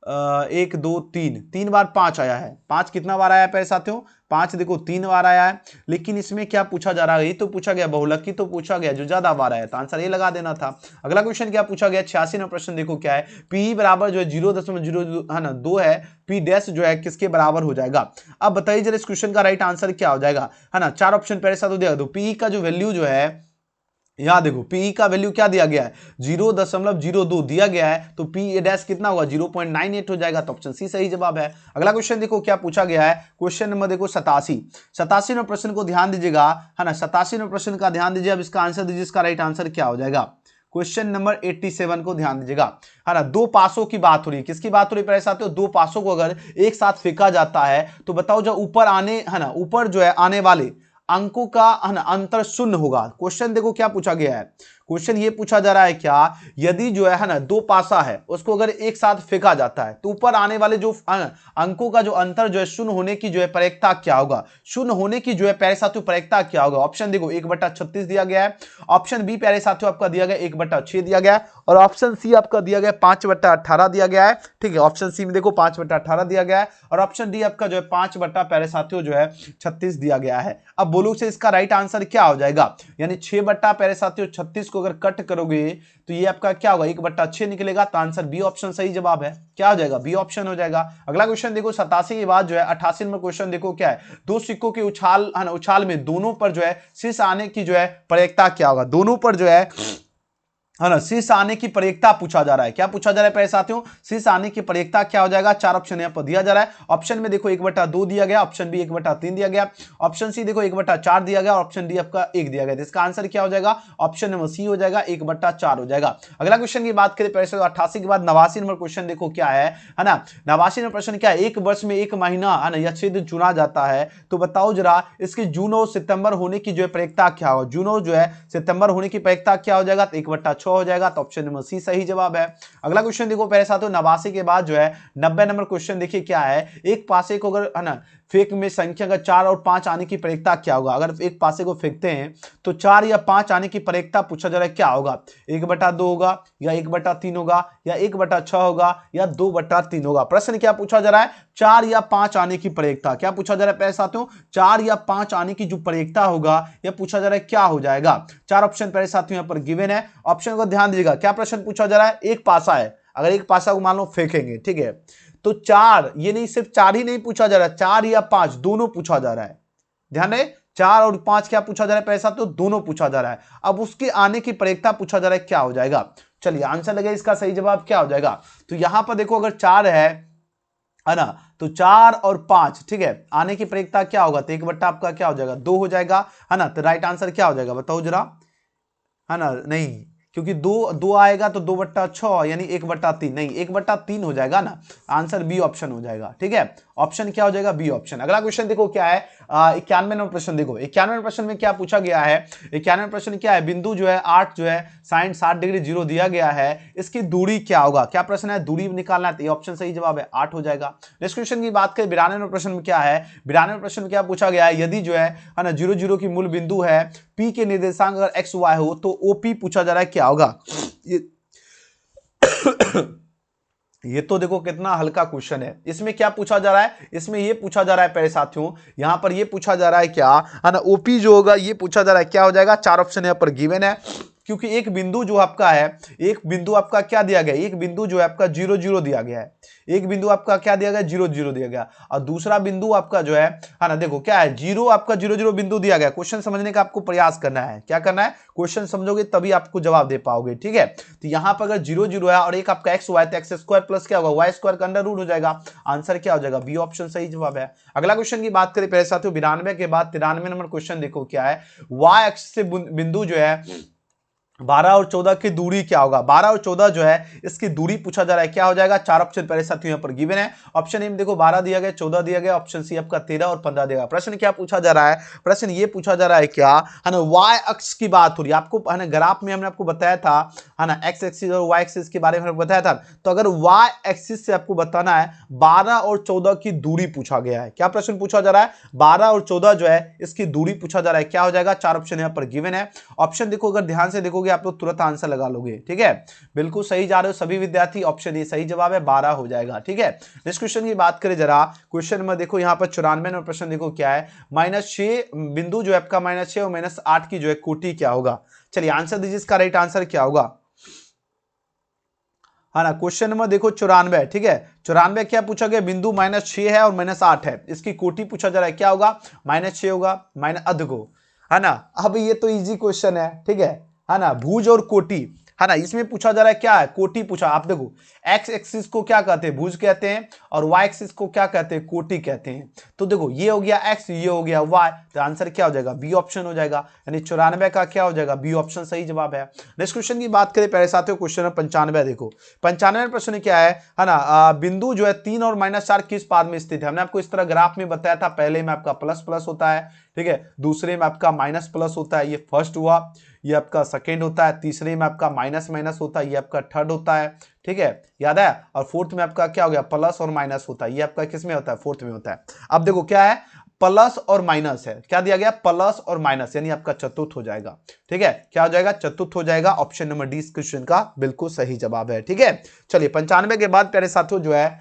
1 2 3 3 बार 5 आया है। 5 कितना बार आया है प्यारे साथियों, 5 देखो 3 बार आया है। लेकिन इसमें क्या पूछा जा रहा है, ये तो पूछा गया बहुलक की, तो पूछा गया जो ज्यादा बार आया, तो आंसर ये लगा देना था। अगला क्वेश्चन क्या पूछा गया, 86 में प्रश्न देखो क्या है, पी बराबर जो है 0.02 है ना 2 है, पी डैश जो है किसके बराबर हो जाएगा। अब बताइए जरा इस क्वेश्चन का राइट आंसर क्या हो जाएगा, है ना। 4 ऑप्शन प्यारे साथियों दिया, तो पी का जो वैल्यू जो है, यहां देखो पी का वैल्यू क्या दिया गया है, 0.02 दिया गया है, तो पी डैश कितना होगा, 0.98 हो जाएगा, तो ऑप्शन सी सही जवाब है। अगला क्वेश्चन देखो क्या पूछा गया है, क्वेश्चन नंबर देखो 87 में प्रश्न को ध्यान दीजिएगा, है ना। 87 में प्रश्न का ध्यान दीजिए, अब इसका आंसर दीजिए, इसका राइट आंसर क्या हो जाएगा। क्वेश्चन नंबर 87 को ध्यान दीजिएगा, है ना। 2 पासों की बात हो रही है, किसकी बात हो रही है साथियों, 2 पासों को अगर एक साथ फेंका जाता है तो बताओ जो ऊपर आने, है ना, ऊपर जो है आने वाले अंकों का अंतर शून्य होगा। क्वेश्चन देखो क्या पूछा गया है, क्वेश्चन ये पूछा जा रहा है क्या, यदि जो है ना 2 पासा है उसको अगर एक साथ फेंका जाता है तो ऊपर आने वाले जो अंकों का जो अंतर जो है शून्य होने की जो है प्रायिकता क्या होगा, शून्य होने की जो है प्यारे साथियों प्रायिकता क्या होगा। ऑप्शन देखो 1/36 दिया गया है, ऑप्शन बी प्यारे साथियों आपका दिया गया 1/6 दिया गया है, और ऑप्शन सी आपका दिया गया 5/18 दिया गया है, ठीक है। ऑप्शन सी में देखो 5/18 दिया गया है, और ऑप्शन डी आपका जो है 5 प्यारे साथियों जो है 36 दिया गया है। अब बोलो से इसका राइट आंसर क्या हो जाएगा, यानी 6 प्यारे साथियों 36 को अगर कट करोगे तो ये आपका क्या होगा, 1/6 निकलेगा, तो आंसर बी ऑप्शन सही जवाब है। क्या हो जाएगा, बी ऑप्शन हो जाएगा। अगला क्वेश्चन देखो 87 के बाद जो है 88 में क्वेश्चन देखो क्या है, 2 सिक्कों के उछाल में दोनों पर जो है शीर्ष आने की जो है प्रायिकता क्या होगा। दोनों पर जो है ना शीर्ष आने की प्रायिकता पूछा जा रहा है, क्या पूछा जा रहा है प्यारे साथियों, शीर्ष आने की प्रायिकता क्या हो जाएगा। 4 ऑप्शन यहां पर दिया जा रहा है, ऑप्शन में देखो 1/2 दिया गया, ऑप्शन बी 1/3 दिया गया, ऑप्शन सी देखो 1/4 दिया गया, ऑप्शन डी आपका 1 दिया गया। इसका आंसर क्या हो जाएगा, ऑप्शन नंबर सी हो जाएगा, 1/4 हो जाएगा। अगला क्वेश्चन की बात करें प्यारे साथियों 88 के बाद 89 नंबर क्वेश्चन देखो क्या है ना। 89 नंबर प्रश्न क्या है, एक वर्ष में एक महीना है ना या क्षेत्र चुना जाता है, तो बताओ जरा इसकी जून और सितंबर होने की जो है प्रायिकता क्या हो, जून और जो है सितंबर होने की प्रायिकता क्या हो जाएगा, तो 1/6 हो जाएगा, तो ऑप्शन नंबर सी सही जवाब है। अगला क्वेश्चन देखो प्यारे साथियों 89 के बाद जो है 90 नंबर क्वेश्चन देखिए क्या है, एक पासे को अगर है ना फेंक में संख्या का 4 और 5 आने की प्रायिकता क्या होगा। अगर एक पासे को फेंकते हैं तो 4 या 5 आने की प्रायिकता पूछा जा रहा है क्या होगा, 1/2 होगा या 1/3 होगा या 1/6 होगा या 2/3 होगा। प्रश्न क्या पूछा जा रहा है, 4 या 5 आने की प्रायिकता, क्या पूछा जा रहा है प्यारे साथियों, 4 या 5 आने की जो प्रायिकता होगा यह पूछा जा रहा है क्या हो जाएगा। 4 ऑप्शन प्यारे साथियों यहां पर गिवन है, ऑप्शन को ध्यान दीजिएगा। क्या प्रश्न पूछा जा रहा है, एक पासा है, अगर एक पासा को मान लो फेंकेंगे, ठीक है, तो 4, ये नहीं सिर्फ 4 ही नहीं पूछा जा रहा है, 4 या 5 दोनों पूछा जा रहा है। ध्यान रहे 4 और 5 क्या पूछा जा रहा है पैसा, तो दोनों पूछा जा रहा है। अब उसके आने की प्रायिकता पूछा जा रहा है क्या हो जाएगा। चलिए आंसर लगे इसका सही जवाब क्या हो जाएगा, तो यहां पर देखो अगर 4 है ना, तो 4 और 5, ठीक है, आने की प्रयोगता क्या होगा, तो 1 बट्टा आपका क्या हो जाएगा 2 हो जाएगा, है ना। तो राइट आंसर क्या हो जाएगा बताओ जरा, है ना, नहीं, क्योंकि दो दो आएगा तो 2/6 यानी 1/3, नहीं 1/3 हो जाएगा ना, आंसर बी ऑप्शन हो जाएगा, ठीक है। ऑप्शन क्या हो जाएगा, बी ऑप्शन। अगला क्वेश्चन देखो क्या है, 91 नंबर प्रश्न देखो। 91 प्रश्न में क्या पूछा गया है, 91 प्रश्न क्या है, बिंदु जो है 8 जो है sin 60 डिग्री 0 दिया गया है, इसकी दूरी क्या होगा, क्या प्रश्न है, दूरी निकालना है, तो ये ऑप्शन सही जवाब है 8 हो जाएगा। नेक्स्ट क्वेश्चन की बात करें 92 नंबर प्रश्न में क्या है, 92 प्रश्न में क्या पूछा गया है, यदि जो है ना 0 0 की मूल बिंदु है, P के निर्देशांक अगर x y हो तो OP पूछा जा रहा है क्या होगा। ये तो देखो कितना हल्का क्वेश्चन है। इसमें क्या पूछा जा रहा है, इसमें ये पूछा जा रहा है प्यारे साथियों, यहां पर ये पूछा जा रहा है क्या, है ना, ओपी जो होगा ये पूछा जा रहा है क्या हो जाएगा। 4 ऑप्शन यहां पर गिवन है, क्योंकि एक बिंदु जो आपका है, एक बिंदु आपका क्या दिया गया, एक बिंदु जो है आपका 0 0 दिया गया है, एक बिंदु आपका क्या दिया गया 0 0 दिया गया, और दूसरा बिंदु आपका जो है ना, देखो क्या है, 0 आपका 0 0 बिंदु दिया गया। क्वेश्चन समझने का आपको प्रयास करना है, क्या करना है, क्वेश्चन समझोगे तभी आपको जवाब दे पाओगे, ठीक है। तो यहां पर अगर 0 0 है और एक आपका एक्स वाई, तो एक्स स्क्वायर प्लस क्या होगा वाई स्क्वायर का अंडर रूट हो जाएगा, आंसर क्या हो जाएगा, बी ऑप्शन सही जवाब है। अगला क्वेश्चन की बात करें पहले साथियों 92 के बाद 93 नंबर क्वेश्चन देखो क्या है, वाई एक्सिस से बिंदु जो है 12 और 14 की दूरी क्या होगा। 12 और 14 जो है इसकी दूरी पूछा जा रहा है, क्या हो जाएगा। 4 ऑप्शन पहले साथियों यहां पर गिवन है। ऑप्शन ए में देखो 12 दिया गया, 14 दिया गया, ऑप्शन सी आपका 13 और 15 दिया गया। प्रश्न क्या पूछा जा रहा है, प्रश्न ये पूछा जा रहा है क्या, है ना, वाई अक्ष की बात हो रही है, आपको है ना ग्राफ में हमने आपको बताया था, है ना, एक्स एक्सिस और वाई एक्सिस के बारे में बताया था। तो अगर वाई एक्सिस से आपको बताना है 12 और 14 की दूरी पूछा गया है, क्या प्रश्न पूछा जा रहा है, 12 और 14 जो है इसकी दूरी पूछा जा रहा है, क्या हो जाएगा। 4 ऑप्शन यहां पर गिवन है। ऑप्शन देखो अगर ध्यान से देखोगे आप लोग तुरंत आंसर लगा लोगे, ठीक है, बिल्कुल सही जा रहे हो सभी विद्यार्थी। ऑप्शन ए सही जवाब है, 12 हो जाएगा, ठीक है। नेक्स्ट क्वेश्चन की बात करें जरा, क्वेश्चन में देखो यहां पर 94 नंबर प्रश्न देखो क्या है, -6 बिंदु जो है आपका -6 और -8 की जो है कोटि क्या होगा। चलिए आंसर दीजिए, इसका राइट आंसर क्या होगा, है ना। क्वेश्चन नंबर देखो 94, ठीक है, 94 क्या पूछा गया, बिंदु -6 है और -8 है, इसकी कोटि पूछा जा रहा है, क्या होगा, -6 होगा -अर्ध को, है ना। अब ये तो इजी क्वेश्चन है, ठीक है ना, भुज और कोटि, है ना, इसमें पूछा जा रहा है क्या है, कोटि पूछा। आप देखो एक्स एक्सिस को क्या कहते हैं, भुज कहते हैं, और वाई एक्सिस को क्या कहते हैं, कोटि कहते हैं। तो देखो ये हो गया एक्स, ये हो गया वाई, तो आंसर क्या हो जाएगा, बी ऑप्शन हो जाएगा, यानी 94 का क्या हो जाएगा, बी ऑप्शन सही जवाब है। नेक्स्ट क्वेश्चन की बात करें पहले साथियों, क्वेश्चन नंबर 95 देखो। 95 प्रश्न क्या है ना, बिंदु जो है 3 और -4 किस पाद में स्थित है। हमने आपको इस तरह ग्राफ में बताया था, पहले में आपका प्लस प्लस होता है, ठीक है, दूसरे में आपका माइनस प्लस होता है, ये फर्स्ट हुआ, ये आपका सेकेंड होता है, तीसरे में आपका माइनस माइनस होता है, ये आपका थर्ड होता है, ठीक है, याद है। और फोर्थ में आपका क्या हो गया, प्लस और माइनस होता है, ये आपका किस में होता है, फोर्थ में होता है। अब देखो क्या है, प्लस और माइनस है, क्या दिया गया, प्लस और माइनस, यानी आपका चतुर्थ हो जाएगा, ठीक है, क्या हो जाएगा, चतुर्थ हो जाएगा। ऑप्शन नंबर डी इस क्वेश्चन का बिल्कुल सही जवाब है, ठीक है। चलिए 95 के बाद प्यारे साथियों जो है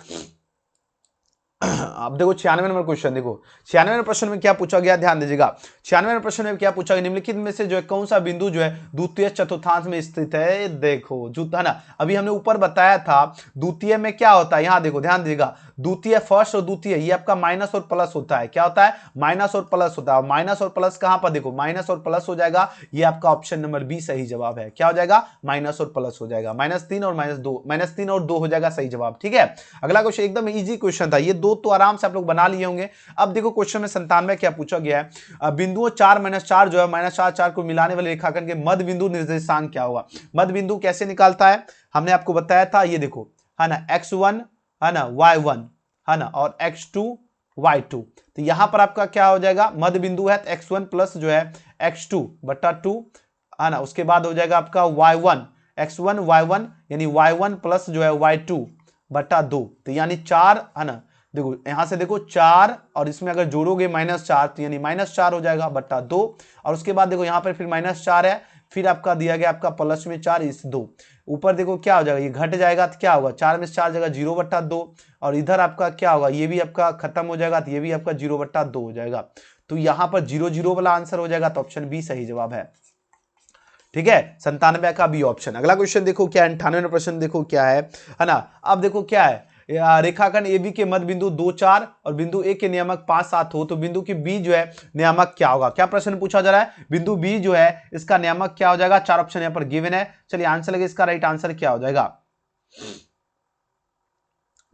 अब देखो 96 नंबर क्वेश्चन देखो, 96 नंबर प्रश्न में क्या पूछा गया, ध्यान दीजिएगा। 96 नंबर प्रश्न में क्या पूछा गया, निम्नलिखित में से जो है कौन सा बिंदु जो है द्वितीय चतुर्थांश में स्थित है। देखो जो है ना, अभी हमने ऊपर बताया था द्वितीय में क्या होता है, यहां देखो ध्यान दीजिएगा, द्वितीय फर्स्ट और द्वितीय ये आपका माइनस और प्लस होता है, क्या होता है, माइनस और प्लस होता है। माइनस और प्लस कहां पर, देखो माइनस और प्लस हो जाएगा, ये आपका ऑप्शन नंबर बी सही जवाब है, क्या हो जाएगा, माइनस और प्लस हो जाएगा, -3 और -2, -3 और 2 हो जाएगा सही जवाब, ठीक है। अगला क्वेश्चन एकदम इजी क्वेश्चन था, ये दो तो आराम से आप लोग बना लिए होंगे। अब देखो क्वेश्चन में 97 क्या पूछा गया है, बिंदुओं 4 -4 जो है -4 को मिलाने वाले रेखाखंड के मध्य बिंदु निर्देशांक क्या होगा। मध्य बिंदु कैसे निकालता है, हमने आपको बताया था, ये देखो है ना, x1 है ना, y1 है ना, और x2 y2। तो यहां पर आपका क्या हो जाएगा, मध्य बिंदु है तो x1 प्लस जो है x2 बटा 2 है ना, उसके बाद हो जाएगा आपका y1 x1 y1 यानी y1 प्लस जो है y2 बटा 2, तो यानी 4 है ना। देखो यहां से देखो 4 और इसमें अगर जोड़ोगे -4 तो यानी -4 हो जाएगा बटा 2, और उसके बाद देखो यहां पर फिर -4 है, फिर आपका दिया गया आपका प्लस में 4 इस 2, ऊपर देखो क्या हो जाएगा, ये घट जाएगा तो क्या होगा, 4 में 4 जगह 0 बटा 2, और इधर आपका क्या होगा, ये भी आपका खत्म हो जाएगा, तो ये भी आपका 0 बटा 2 हो जाएगा। तो यहां पर 0 0 वाला आंसर हो जाएगा, तो ऑप्शन बी सही जवाब है, ठीक है, 97 का बी ऑप्शन। अगला क्वेश्चन देखो क्या है, 98 प्रश्न देखो क्या है ना। अब देखो क्या है, रेखाखंड AB के मध्य बिंदु 2 4 और बिंदु A के नियामक 5 7 हो तो बिंदु की B जो है नियामक क्या होगा। क्या प्रश्न पूछा जा रहा है, बिंदु B जो है इसका नियामक क्या हो जाएगा। 4 ऑप्शन यहां पर गिवन है, चलिए आंसर लगे, इसका राइट आंसर क्या हो जाएगा।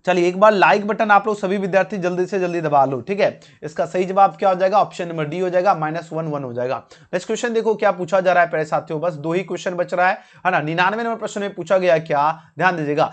चलिए एक बार लाइक बटन आप लोग सभी विद्यार्थी जल्दी से जल्दी दबा लो, ठीक है। इसका सही जवाब क्या हो जाएगा, ऑप्शन नंबर डी हो जाएगा, -1 हो जाएगा। नेक्स्ट क्वेश्चन देखो क्या पूछा जा रहा है प्यारे साथियों, बस 2 ही क्वेश्चन बच रहा है ना। 99 नंबर प्रश्न में पूछा गया क्या, ध्यान दीजिएगा,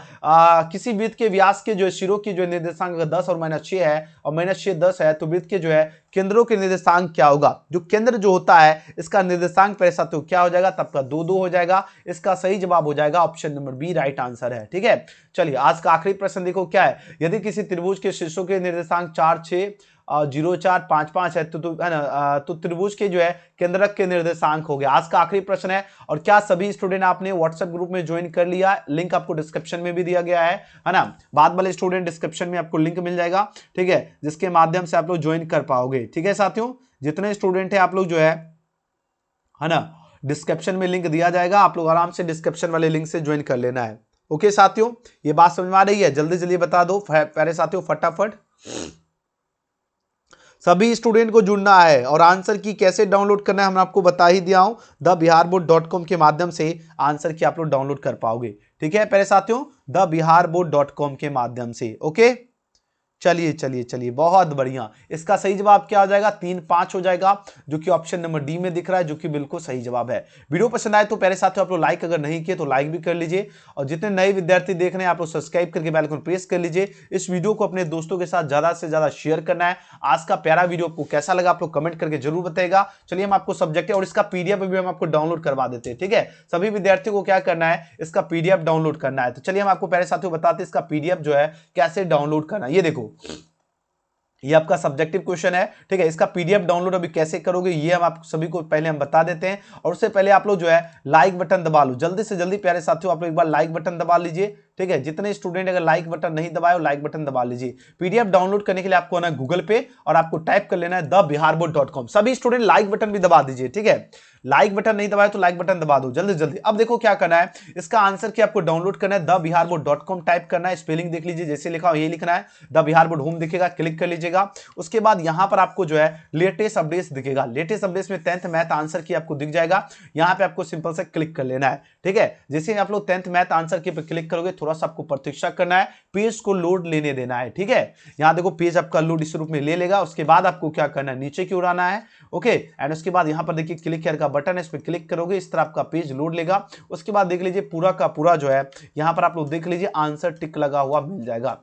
किसी वृत्त के व्यास के जो सिरों की जो निर्देशांक 10 और -6 है और -6 10 है, तो वृत्त के जो है केंद्रों के निर्देशांक क्या होगा। जो केंद्र जो होता है इसका निर्देशांक प्यारे साथियों क्या हो जाएगा, तब का 2 हो जाएगा। इसका सही जवाब हो जाएगा option number B, right answer है, ठीक है। चलिए आज का आखिरी प्रश्न देखो क्या है, यदि किसी त्रिभुज के शीर्षों के निर्देशांक 4 6 0 4 5 5 है तो है ना, तो त्रिभुज के जो है केंद्रक के निर्देशांक हो गया। आज का आखिरी प्रश्न है। और क्या सभी स्टूडेंट आपने व्हाट्सएप ग्रुप में ज्वाइन कर लिया, लिंक आपको डिस्क्रिप्शन में भी दिया गया है ना। बाद वाले स्टूडेंट डिस्क्रिप्शन में आपको लिंक मिल जाएगा, ठीक है, जिसके माध्यम से आप लोग ज्वाइन कर पाओगे, ठीक है साथियों। जितने स्टूडेंट है आप लोग जो है ना, डिस्क्रिप्शन में लिंक दिया जाएगा, आप लोग आराम से डिस्क्रिप्शन वाले लिंक से ज्वाइन कर लेना है। ओके साथियों, ये बात समझ में आ रही है, जल्दी जल्दी बता दो प्यारे साथियों फटाफट। सभी स्टूडेंट को जुड़ना है और आंसर की कैसे डाउनलोड करना है हम आपको बता ही दिया हूं, thebiharboard.com के माध्यम से आंसर की आप लोग डाउनलोड कर पाओगे, ठीक है प्यारे साथियों, thebiharboard.com के माध्यम से। ओके चलिए चलिए चलिए बहुत बढ़िया। इसका सही जवाब क्या हो जाएगा, 3 5 हो जाएगा, जो कि ऑप्शन नंबर डी में दिख रहा है, जो कि बिल्कुल सही जवाब है। वीडियो पसंद आए तो प्यारे साथियों आप लोग लाइक अगर नहीं किए तो लाइक भी कर लीजिए, और जितने नए विद्यार्थी देख रहे हैं आप लोग सब्सक्राइब करके बेल आइकन प्रेस कर लीजिए। इस वीडियो को अपने दोस्तों के साथ ज्यादा से ज्यादा शेयर करना है। आज का प्यारा वीडियो आपको कैसा लगा आप लोग कमेंट करके जरूर बताएगा। चलिए हम आपको सब्जेक्ट और इसका पीडीएफ भी हम आपको डाउनलोड करवा देते हैं, ठीक है। सभी विद्यार्थियों को क्या करना है, इसका पीडीएफ डाउनलोड करना है। तो चलिए हम आपको प्यारे साथियों बताते हैं इसका पीडीएफ जो है कैसे डाउनलोड करना है। ये देखो ये आपका सब्जेक्टिव क्वेश्चन है, ठीक है। इसका पीडीएफ डाउनलोड अभी कैसे करोगे ये हम आप सभी को पहले हम बता देते हैं। और उससे पहले आप लोग जो है लाइक बटन दबा लो, जल्दी से जल्दी प्यारे साथियों आप लोग एक बार लाइक बटन दबा लीजिए, ठीक है। जितने स्टूडेंट अगर लाइक बटन नहीं दबाए लाइक बटन दबा लीजिए। पीडीएफ डाउनलोड करने के लिए आपको आना है गूगल पे और आपको टाइप कर लेना है thebiharboard.com। सभी स्टूडेंट लाइक बटन भी दबा दीजिए, ठीक है। लाइक बटन नहीं दबाया तो लाइक बटन दबा दो जल्दी जल्दी। अब देखो क्या करना है, इसका आंसर की आपको डाउनलोड करना है, thebiharboard.com टाइप करना है, स्पेलिंग देख लीजिए जैसे लिखा हो ये लिखना है, thebiharboard होम दिखेगा, क्लिक कर लीजिएगा। उसके बाद यहां पर आपको जो है लेटेस्ट अपडेट्स दिखेगा, लेटेस्ट अपडेट्स में 10th मैथ आंसर की आपको दिख जाएगा। यहां पे आपको सिंपल से क्लिक कर लेना है, ठीक है। जैसे ही आप लोग 10th मैथ आंसर की पे क्लिक करोगे थोड़ा सा आपको प्रतीक्षा करना है, पेज को लोड लेने देना है, ठीक है। यहां देखो पेज आपका लोड इस रूप में ले लेगा। उसके बाद आपको क्या करना है, नीचे की ओर आना है, ओके। एंड उसके बाद यहां पर देखिए क्लिक हियर का बटन है, इस पर क्लिक करोगे इस तरह आपका पेज लोड लेगा। उसके बाद देख लीजिए पूरा का पूरा जो है यहां पर आप लोग देख लीजिए आंसर टिक लगा हुआ मिल जाएगा,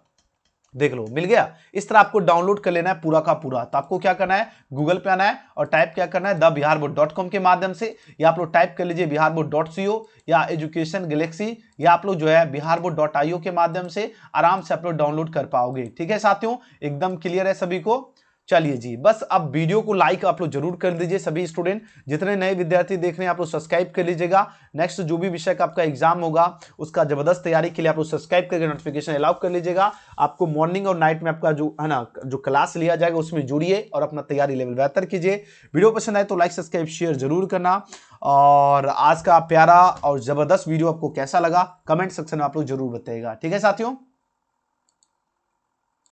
देख लो मिल गया। इस तरह आपको डाउनलोड कर लेना है पूरा का पूरा। तो आपको क्या करना है, गूगल पे आना है और टाइप क्या करना है thebiharboard.com के माध्यम से, या आप लोग टाइप कर लीजिए biharboard.co या एजुकेशन गैलेक्सी, या आप लोग जो है biharboard.io के माध्यम से आराम से आप लोग डाउनलोड कर पाओगे, ठीक है साथियों। एकदम क्लियर है सभी को। चलिए जी, बस अब वीडियो को लाइक आप लोग जरूर कर दीजिए सभी स्टूडेंट। जितने नए विद्यार्थी देख रहे हैं आप लोग सब्सक्राइब कर लीजिएगा। नेक्स्ट जो भी विषय का आपका एग्जाम होगा उसका जबरदस्त तैयारी के लिए आप लोग सब्सक्राइब करके नोटिफिकेशन अलाउ कर लीजिएगा। आपको मॉर्निंग और नाइट में आपका जो है ना जो क्लास लिया जाएगा उसमें जुड़िए और अपना तैयारी लेवल बेहतर कीजिए। वीडियो पसंद आए तो लाइक सब्सक्राइब शेयर जरूर करना। और आज का प्यारा और जबरदस्त वीडियो आपको कैसा लगा कमेंट सेक्शन में आप लोग जरूर बताइएगा, ठीक है साथियों।